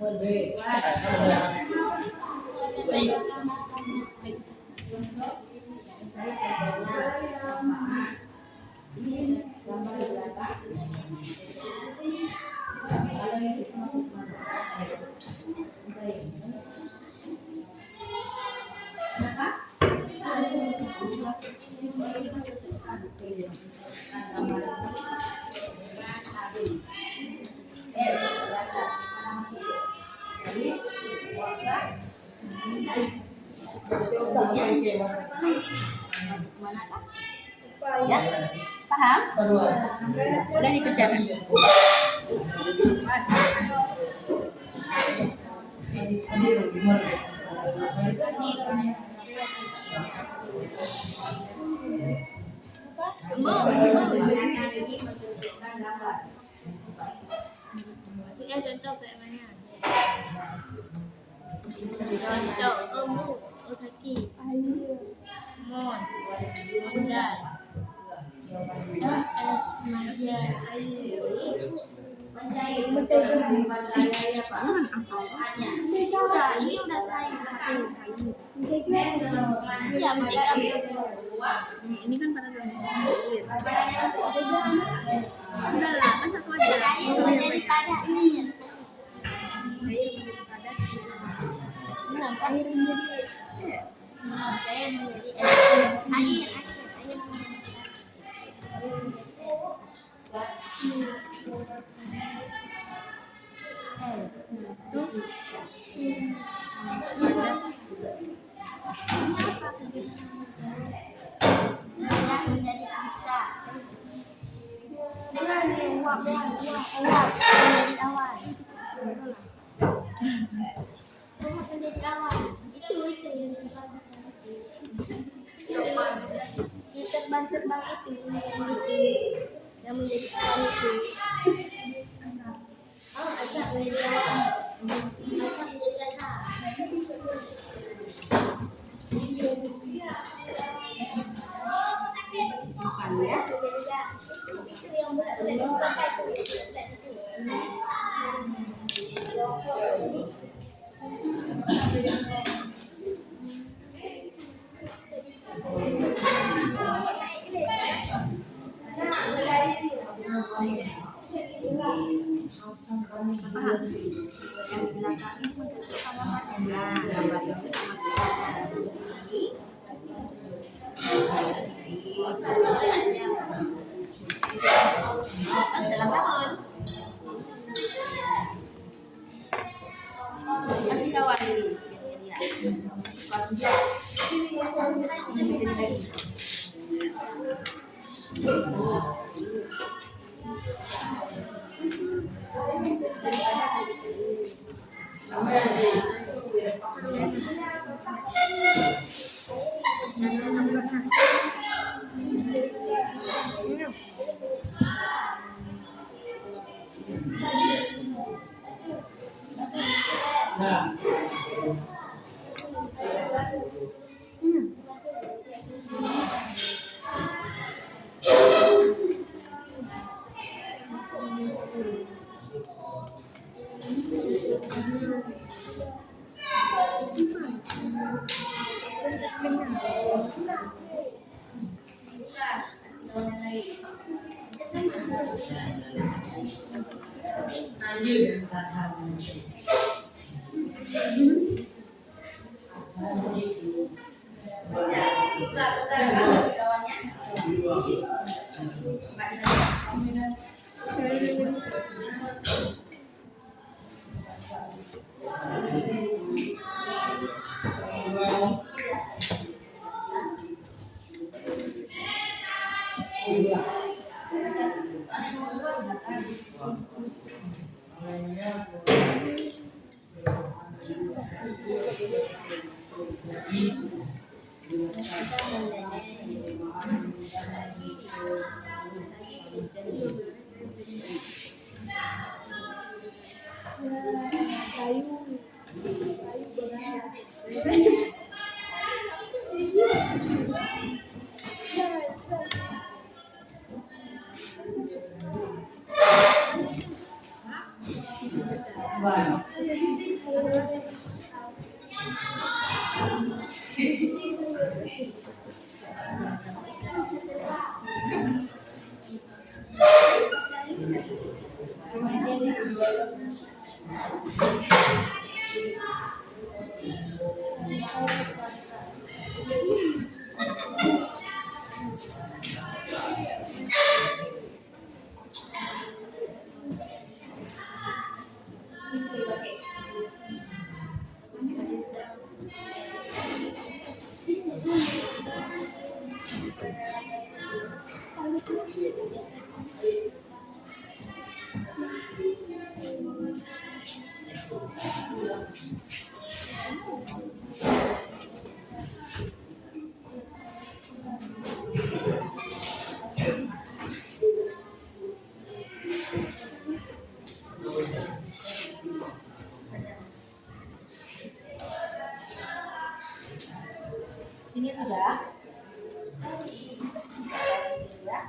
Speaker 1: Buat Ya, paham? Boleh dikerjakan.
Speaker 3: Ya contoh kayak mana? Contoh bu, Osaki, Mon, Mondai, S, Maja, Ayu.
Speaker 1: Menjahit betul bahasa ya Pak. Udah, ini udah saya satu.
Speaker 3: Ya, mereka
Speaker 1: Ini kan pada belum. Udah lah, kan satu aja.
Speaker 3: menjadi pada ini. Air menjadi air. Menjadi bisa. Uap menjadi awan. Menjadi awan. Itu yang terbang itu yang menjadi awan itu. Asap menjadi awan. Asap menjadi asap.
Speaker 1: Ya.
Speaker 3: Itu yang bulat-bulat itu apa itu?
Speaker 1: Dalam tahun. Kasih kawan dulu. Sini sudah. Ya.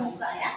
Speaker 1: Buka ya.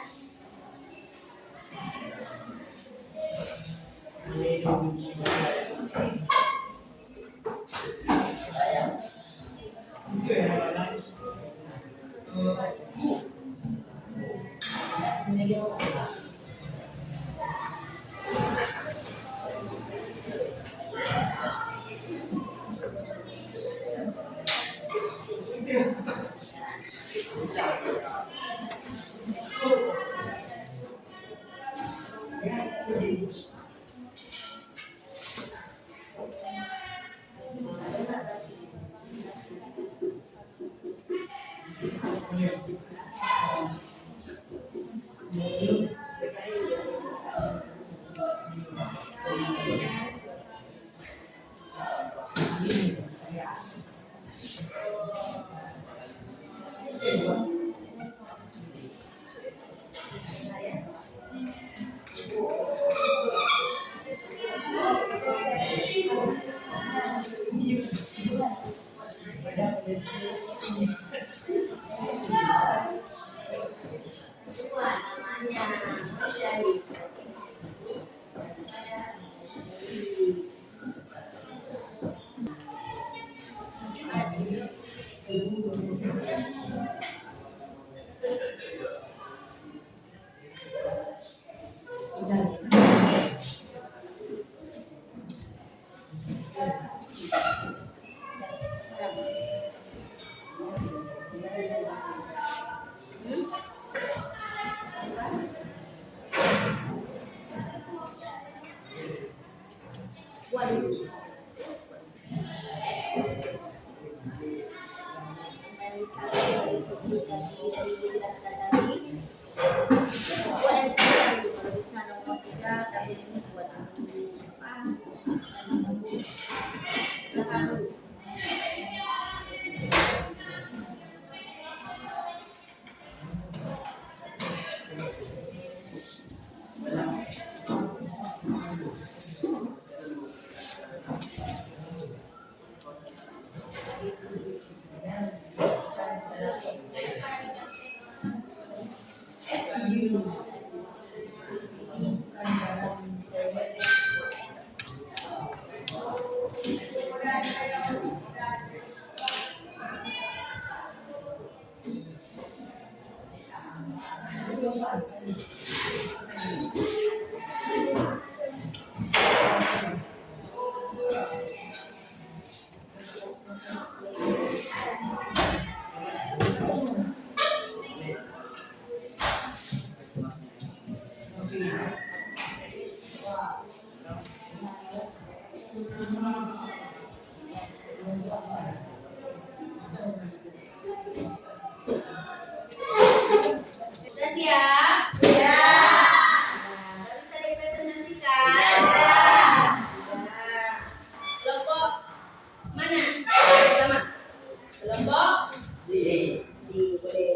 Speaker 1: Sudah siap? Ya. Nah, bisa dipresentasikan? Ya. Kelompok mana? Pertama. Kelompok
Speaker 2: Di.
Speaker 1: boleh.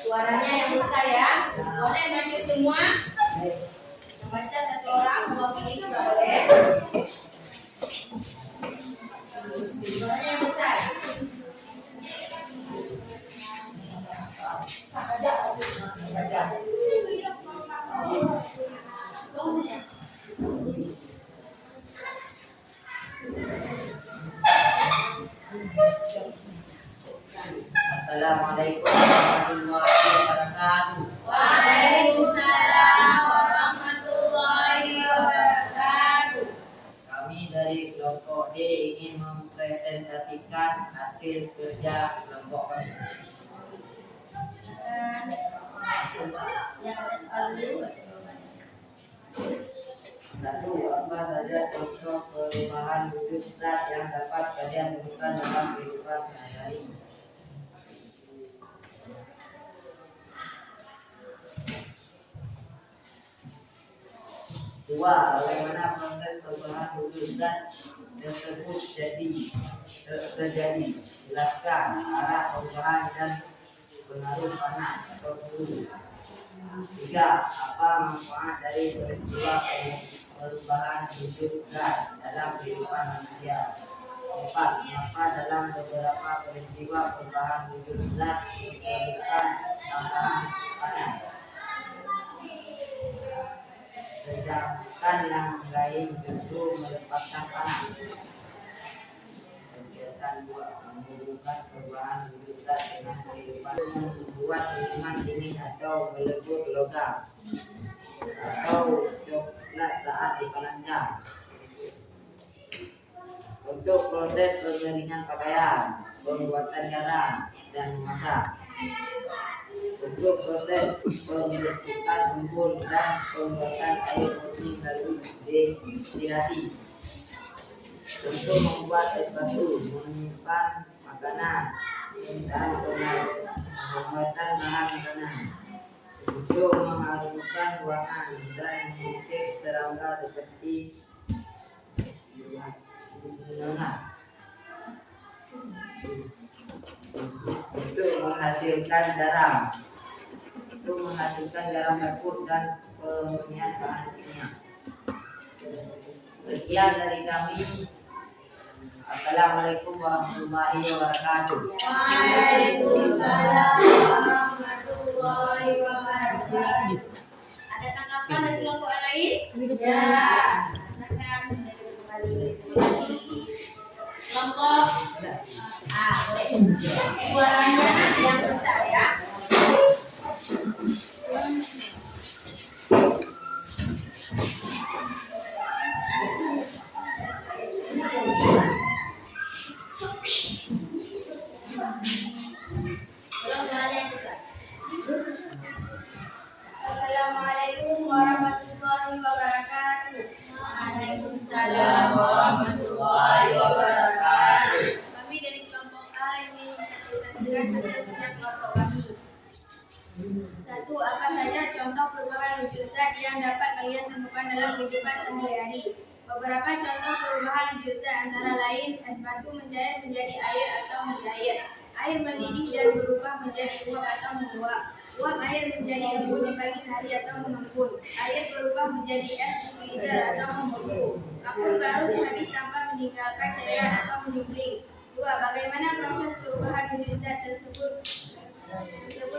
Speaker 1: Suaranya yang besar ya. Boleh maju semua. Yang baca satu orang, mewakili juga boleh. Suaranya yang besar.
Speaker 2: Assalamualaikum warahmatullahi wabarakatuh.
Speaker 1: Waalaikumsalam warahmatullahi wabarakatuh.
Speaker 2: Kami dari kelompok D ingin mempresentasikan hasil kerja kelompok kami.
Speaker 1: Yang ada soal dulu.
Speaker 2: Satu, apa saja contoh perubahan wujud zat yang dapat kalian temukan dalam kehidupan sehari-hari? Dua, bagaimana proses perubahan wujud zat tersebut terjadi? Jelaskan arah perubahan dan pengaruh panas atau suhu. Tiga, apa manfaat dari peristiwa perubahan wujud zat dalam kehidupan manusia? Empat, mengapa dalam beberapa peristiwa perubahan wujud zat ditemukan tambahan panas, sedangkan yang lain justru melepaskan panas? Kegiatan dua, menghubungkan perubahan wujud zat dengan kehidupan, membuat minuman dingin atau melebur logam atau coklat saat dipanaskan. Untuk proses pengeringan pakaian, pembuatan garam dan memasak. Untuk proses pembentukan bubur dan pembuatan air putih melalui destilasi. Untuk membuat es batu, menyimpan makanan dan pembuatan bahan makanan. Untuk mengharumkan ruangan dan mengusir serangga seperti bunga. Untuk menghasilkan garam. Untuk menghasilkan garam dapur dan pemurnian bahan kimia. Sekian dari kami. Assalamualaikum warahmatullahi wabarakatuh.
Speaker 3: Waalaikumsalam warahmatullahi wabarakatuh.
Speaker 1: Ada tanggapan dari kelompok lain?
Speaker 3: Ya.
Speaker 1: Silakan kembali. Terima kasih. Kelompok boleh. Suaranya yang besar ya.
Speaker 3: Assalamualaikum warahmatullahi wabarakatuh.
Speaker 1: Waalaikumsalam warahmatullahi wabarakatuh.
Speaker 3: Kami dari kelompok A ingin mempresentasikan hasil kerja kelompok kami. Satu, apa saja contoh perubahan wujud zat yang dapat kalian temukan dalam kehidupan sehari-hari? Beberapa contoh perubahan wujud zat antara lain es batu mencair menjadi air atau mencair, air mendidih dan berubah menjadi uap atau menguap, uap air menjadi embun di pagi hari atau mengembun, air berubah menjadi es di freezer atau membeku, kapur baru sehabis tanpa meninggalkan cairan atau menyembling. Dua, bagaimana proses perubahan wujud zat tersebut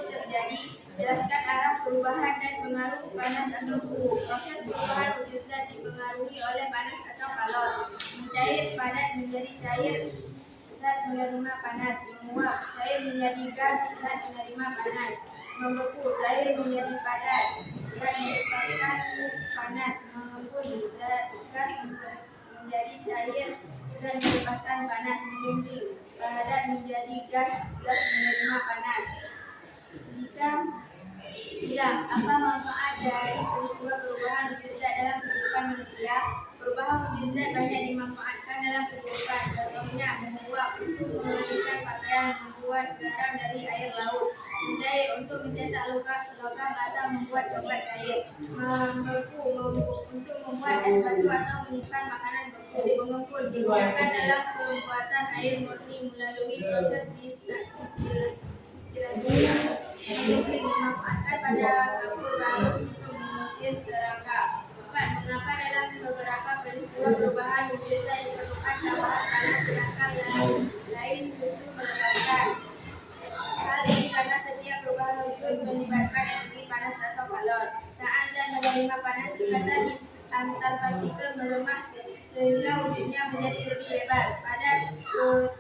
Speaker 3: terjadi? Jelaskan arah perubahan dan pengaruh panas atau suhu. Proses perubahan wujud zat dipengaruhi oleh panas atau kalor. Mencair, padat menjadi cair, zat menerima panas. Menguap, cair menjadi gas, zat menerima panas. Membeku, cair menjadi padat, zat melepaskan panas. Mengembun, gas menjadi cair, zat melepaskan panas. Mengumpul, padat menjadi gas, gas menerima panas. Apa manfaat dari peristiwa perubahan wujud zat dalam kehidupan manusia? Perubahan wujud zat banyak dimanfaatkan dalam kehidupan. Contohnya, menguap untuk mengalirkan pakaian, membuat garam dari air laut, mencair untuk mencetak logam atau membuat coklat cair, membeku untuk membuat es batu atau menyimpan makanan beku, mengumpul digunakan dalam pembuatan air murni melalui proses distilasi. Dimanfaatkan pada kapur baru untuk mengusir serangga. 4. Mengapa dalam beberapa peristiwa perubahan wujud zat diperlukan tambahan panas sedangkan lain justru melepaskan? Hal ini karena setiap perubahan wujud melibatkan energi panas atau kalor. Saat zat menerima panas ikatan antar partikel melemah sehingga wujudnya menjadi lebih bebas. Padat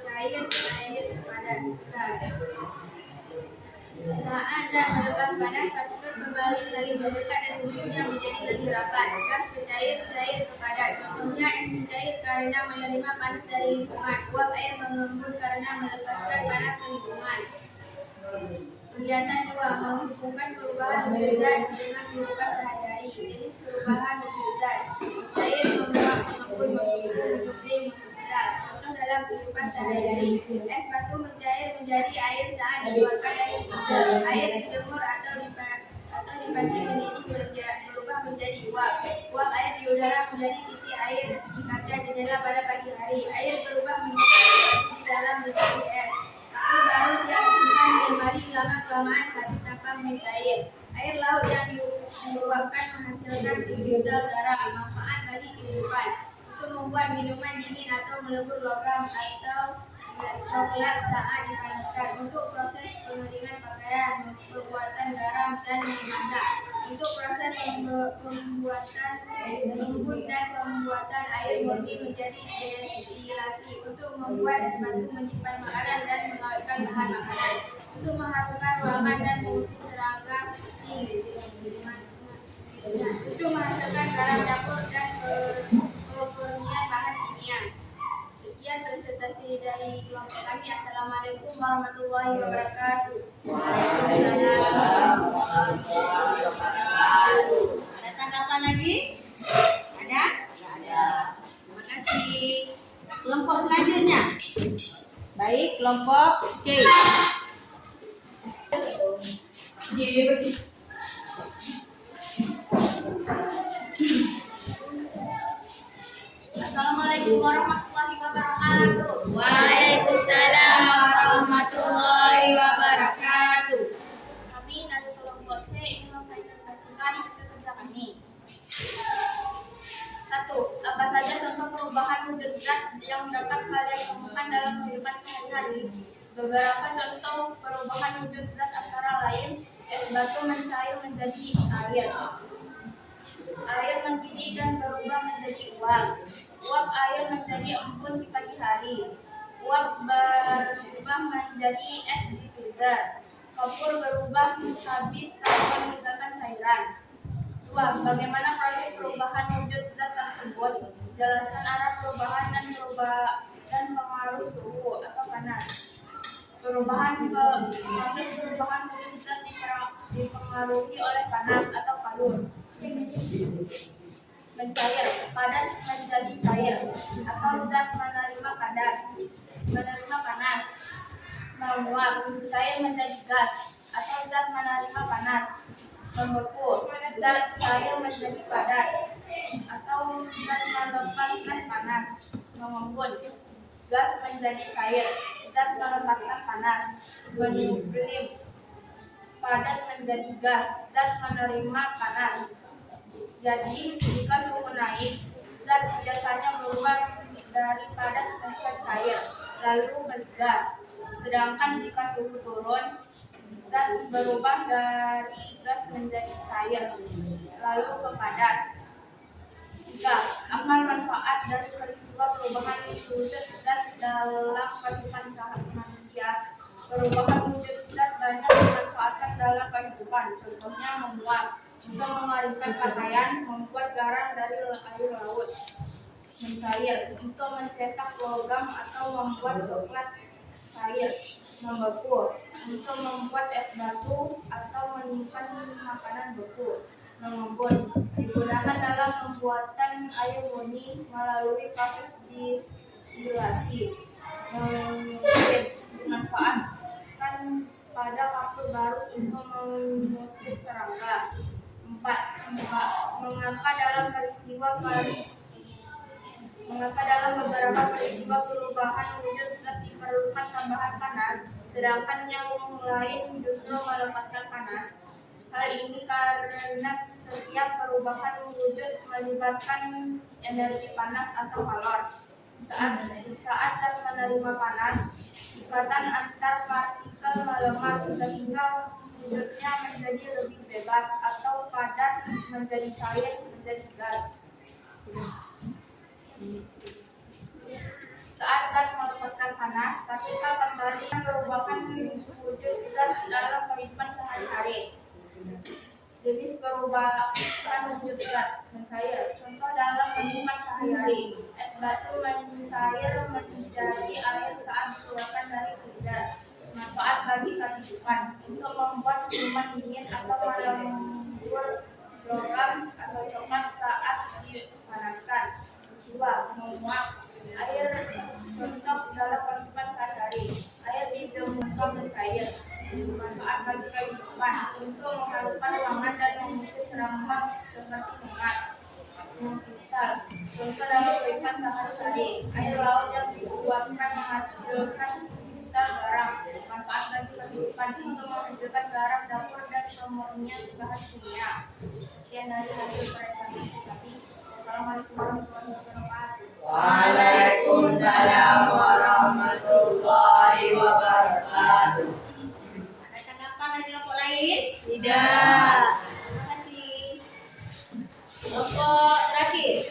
Speaker 3: cair, cair padat gas. Saat zat melepas panas, partikel kembali saling mendekat dan wujudnya menjadi lebih rapat. Gas ke cair, cair ke padat. Contohnya es mencair karena menerima panas dari lingkungan. Uap air mengembun karena melepaskan panas ke lingkungan. Kegiatan 2. Menghubungkan perubahan wujud zat dengan kehidupan sehari-hari. Jenis perubahan wujud zat: cair, menguap, mengembun, mengembun, mengkristal. Contoh dalam kehidupan sehari-hari: es batu mencair menjadi air saat dikeluarkan dari freezer. Air dijemur atau dipancing mendidih berubah menjadi uap. Uap air di udara menjadi titik air di kaca jendela pada pagi hari. Air berubah menjadi batu di dalam menjadi es. Kapur baru siap disimpan di lemari, lama-kelamaan habis tanpa mencair. Air laut yang diuapkan menghasilkan kristal garam. Manfaat bagi kehidupan: untuk membuat minuman dingin atau melebur logam atau coklat saat dipanaskan, untuk proses pengeringan pakaian, pembuatan garam dan memasak, untuk proses pembuatan embun dan pembuatan air murni menjadi destilasi, untuk membuat es batu menyimpan makanan dan mengawetkan bahan makanan, untuk mengharumkan ruangan dan mengusir serangga seperti untuk menghasilkan garam dapur dan pemurnian bahan kimia. Sekian presentasi dari kelompok kami. Assalamualaikum warahmatullahi wabarakatuh.
Speaker 1: Waalaikumsalam warahmatullahi wabarakatuh. Ada tanggapan lagi? Ada? Tidak ada. Terima kasih. Kelompok selanjutnya. Baik, kelompok C. Assalamualaikum warahmatullahi wabarakatuh. Waalaikumsalam warahmatullahi wabarakatuh.
Speaker 3: Kami dari kelompok C ingin mempresentasikan hasil kerja kami. 1. Apa saja contoh perubahan wujud zat yang dapat kalian temukan dalam kehidupan sehari-hari? Beberapa contoh perubahan wujud zat antara lain: es batu mencair menjadi air, air mendidih dan berubah menjadi uap, uap air menjadi embun di pagi hari, uap berubah menjadi es di freezer, kapur berubah habis tanpa meninggalkan cairan. 2. Bagaimana proses perubahan wujud zat tersebut? Jelaskan arah perubahan dan pengaruh suhu atau panas. Proses perubahan wujud zat dipengaruhi oleh panas atau kalor. Mencair, padat menjadi cair, atau zat menerima panas. Menguap, cair menjadi gas, atau zat menerima panas. Membeku, zat cair menjadi padat, atau zat melepaskan panas. Mengembun, gas menjadi cair, zat melepaskan panas. Meniup, padat menjadi gas, zat menerima panas. Jadi, jika suhu naik, zat biasanya berubah dari padat ke cair, lalu bergas. Sedangkan jika suhu turun, zat berubah dari gas menjadi cair, lalu ke padat. 3. Amal manfaat dari peristiwa perubahan wujud zat dalam kehidupan manusia. Perubahan wujud zat banyak dimanfaatkan dalam kehidupan. Contohnya memuat, untuk mengeringkan pakaian, membuat garam dari air laut. Mencair, untuk mencetak logam atau membuat coklat cair. Membeku, untuk membuat es batu atau menyimpan makanan beku. Mengembun, digunakan dalam pembuatan air murni melalui proses distilasi. Mengusir, dimanfaatkan pada waktu baru untuk mengusir serangga. 4. Mengapa dalam beberapa peristiwa perubahan wujud zat diperlukan tambahan panas, sedangkan yang lain justru melepaskan panas? Hal ini karena setiap perubahan wujud melibatkan energi panas atau kalor. Saat zat menerima panas, ikatan antar partikel melemah sehingga wujudnya menjadi lebih bebas atau padat, menjadi cair, menjadi gas. Saat zat melepaskan panas, partikel kembali perubahan wujud zat dalam kehidupan sehari-hari. Jenis perubahan wujud zat mencair. Contoh dalam kehidupan sehari-hari, es batu mencair menjadi air saat dikeluarkan dari freezer. Manfaat bagi kehidupan, untuk membuat minuman dingin atau melembur logam atau coklat saat dipanaskan. 2. Menguap air. Contoh dalam kehidupan sehari-hari, air dijemurkan mencair. Manfaat bagi kehidupan, untuk menghaluskan ruangan dan mengusir serangga seperti mengat. Mengkristal, contoh dalam kehidupan sehari-hari, air laut yang diuapkan menghasilkan kristal garam. Manfaat bagi kehidupan, untuk menghasilkan garam dapur dan semurnya bahan kimia. Sekian dari hasil presentasi tadi. Assalamualaikum warahmatullahi wabarakatuh.
Speaker 2: Waalaikumsalam warahmatullahi wabarakatuh.
Speaker 1: Ada tanggapan dari kelompok lain?
Speaker 2: Tidak.
Speaker 1: Terima kasih. Kelompok terakhir.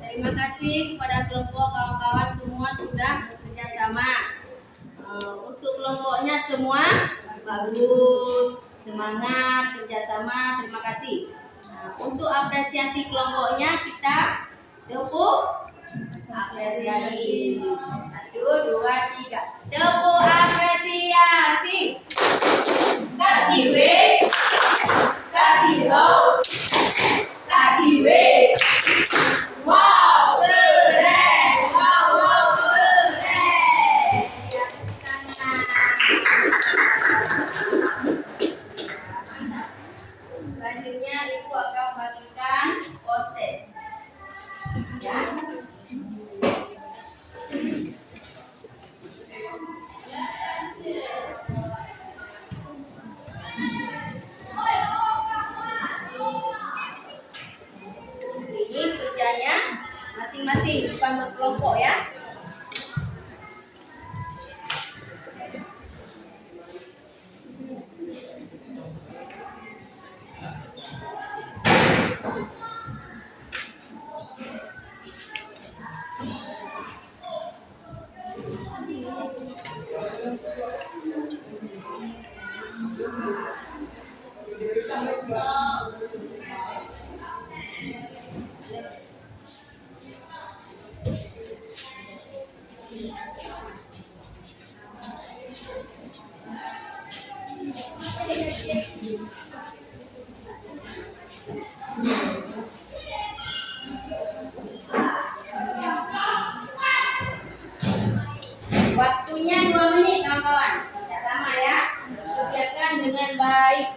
Speaker 1: Terima kasih kepada kelompok kawan-kawan semua sudah bekerja sama. Untuk kelompoknya semua bagus, semangat, kerjasama, terima kasih. Untuk apresiasi kelompoknya kita tepuk apresiasi. 1, 2, 3. Tepuk apresiasi. Kasih W, kasih row, kasih W. Wow, keren. Wow, keren. Selanjutnya Ibu akan bagikan postes. Ya. Ini kerjanya masing-masing, bukan berkelompok ya. Waktunya 2 menit kawan-kawan. Tidak lama ya. Kerjakan dengan baik.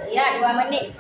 Speaker 1: Ya, 2 menit.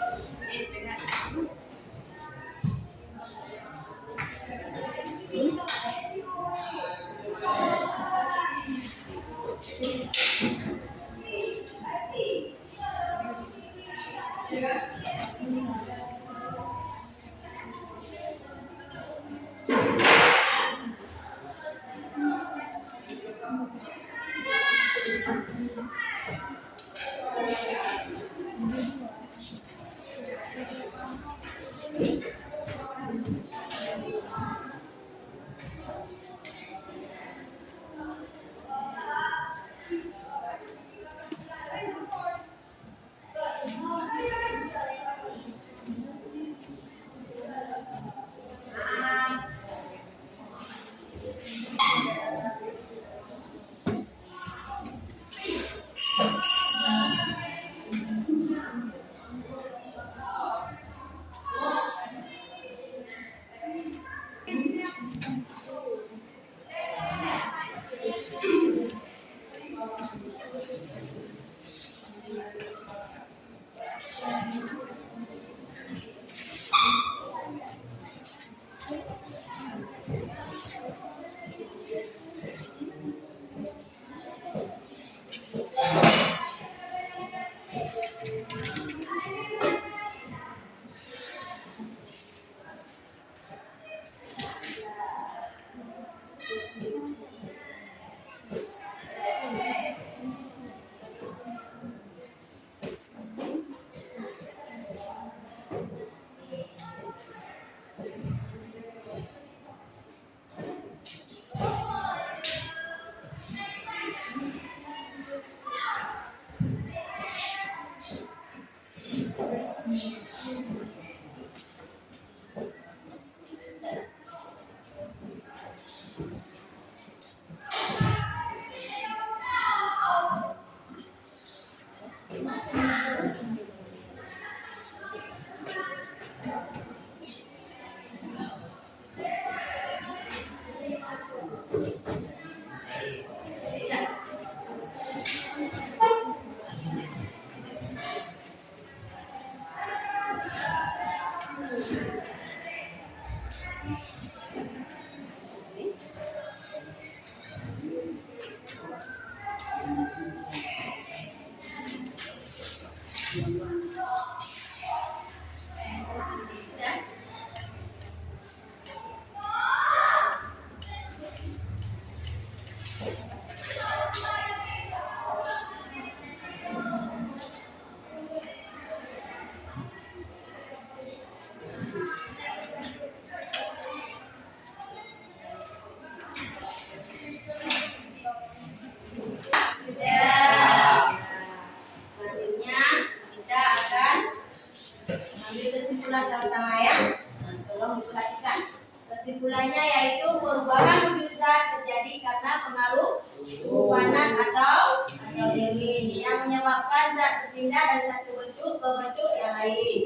Speaker 1: pengaruh suhu panas atau dingin yang menyebabkan zat berpindah dari satu bentuk ke bentuk yang lain.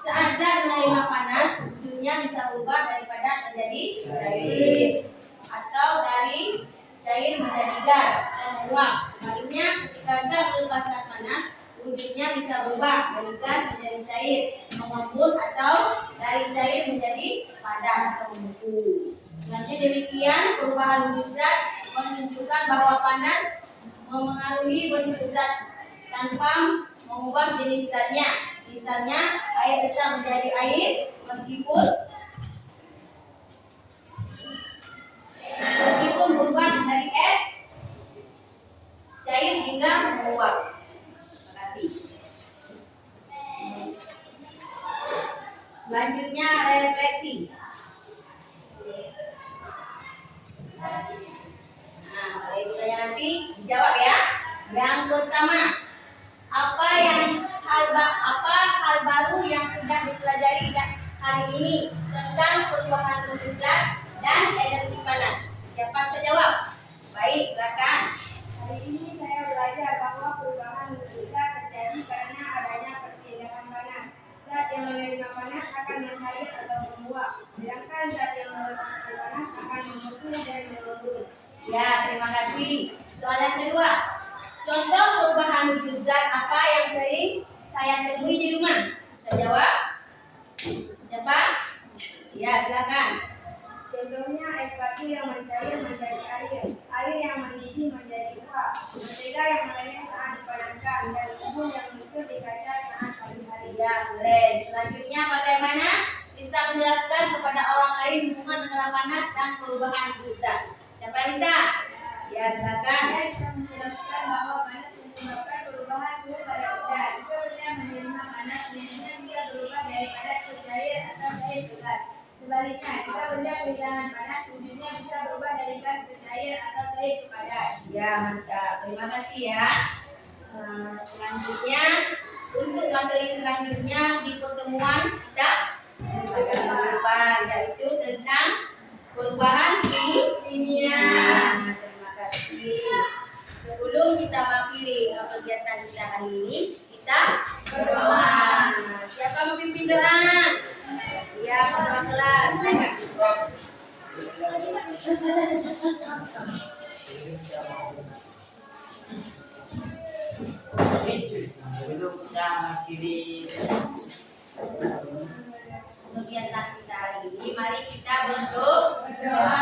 Speaker 1: Saat zat menerima panas, wujudnya bisa berubah daripada menjadi cair atau dari cair menjadi gas atau menguap. Sebaliknya, ketika zat melepaskan panas, wujudnya bisa berubah dari gas menjadi cair, mengembun atau dari cair menjadi padat atau membeku. Selanjutnya demikian perubahan wujud zat menunjukkan bahwa panas memengaruhi bentuk zat tanpa mengubah jenis zatnya. Misalnya air tetap menjadi air meskipun berubah dari es cair hingga menguap. Terima kasih. Selanjutnya refleksi. Nah, kalau ibu tanya nanti dijawab ya. Yang pertama, apa hal baru yang sudah dipelajari hari ini tentang perubahan wujud zat dan energi panas? Siapa bisa jawab? Baik, silakan.
Speaker 3: Hari ini saya belajar bahwa perubahan wujud zat terjadi karena adanya perpindahan panas. Zat yang menerima panas akan mencair atau menguap, sedangkan zat yang melepaskan panas akan membeku dan mengembun.
Speaker 1: Ya, terima kasih. Soal yang kedua, contoh perubahan wujud zat apa yang sering saya temui di rumah? Bisa jawab? Siapa? Ya, silakan.
Speaker 3: Contohnya es batu yang mencair menjadi air, air yang mendidih menjadi uap, mentega yang meleleh saat dipanaskan, dan embun yang muncul di kaca saat pagi hari.
Speaker 1: Ya, keren. Selanjutnya bagaimana bisa menjelaskan kepada orang lain hubungan antara panas dan perubahan wujud zat? Siapa yang bisa? Ya, silakan.
Speaker 3: Saya bisa menjelaskan bahwa panas menyebabkan perubahan suhu pada benda. Jika benda menerima panas, suhunya bisa berubah dari padat ke cair atau cair ke gas. Sebaliknya, jika benda kehilangan panas, wujudnya bisa berubah dari gas ke cair atau cair ke padat.
Speaker 1: Ya, mantap. Terima kasih ya. Selanjutnya, untuk materi selanjutnya di pertemuan kita pada minggu depan, yaitu tentang perubahan kimia. Terima kasih. Sebelum kita mengakhiri kegiatan kita hari ini, kita berdoa. Siapa mau pimpin doa? Ya, ketua kelas.
Speaker 2: Sebelum kita mengakhiri
Speaker 1: Kegiatan kita hari ini, mari kita berdoa.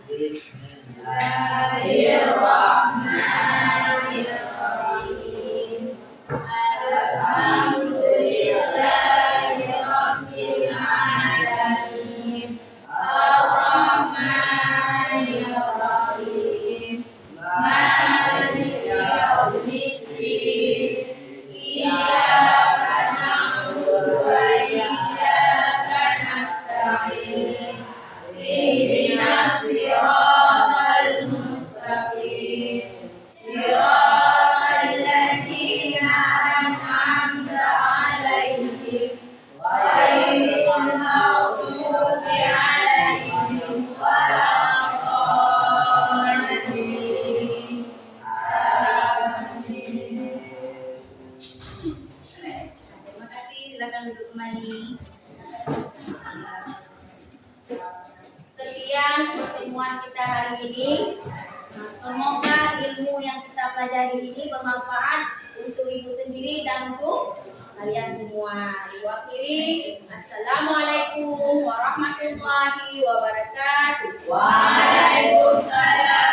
Speaker 1: Bismillahirrahmanirrahim. Alhamdulillahirabbil alamin. Arrahmanirrahim. Maliki yaumiddin. Iyyaka na'budu wa iyyaka nasta'in. Ihdinas siratal mustaqim. Siratal ladzina an'amta 'alaihim ghairil maghdubi 'alaihim waladdallin. Amin. Terima kasih, silakan duduk kembali. Sekian pertemuan kita hari ini. Semoga ilmu yang kita pelajari ini bermanfaat untuk ibu sendiri dan untuk kalian semua. Ibu akhiri, Assalamualaikum warahmatullahi wabarakatuh. Waalaikumsalam.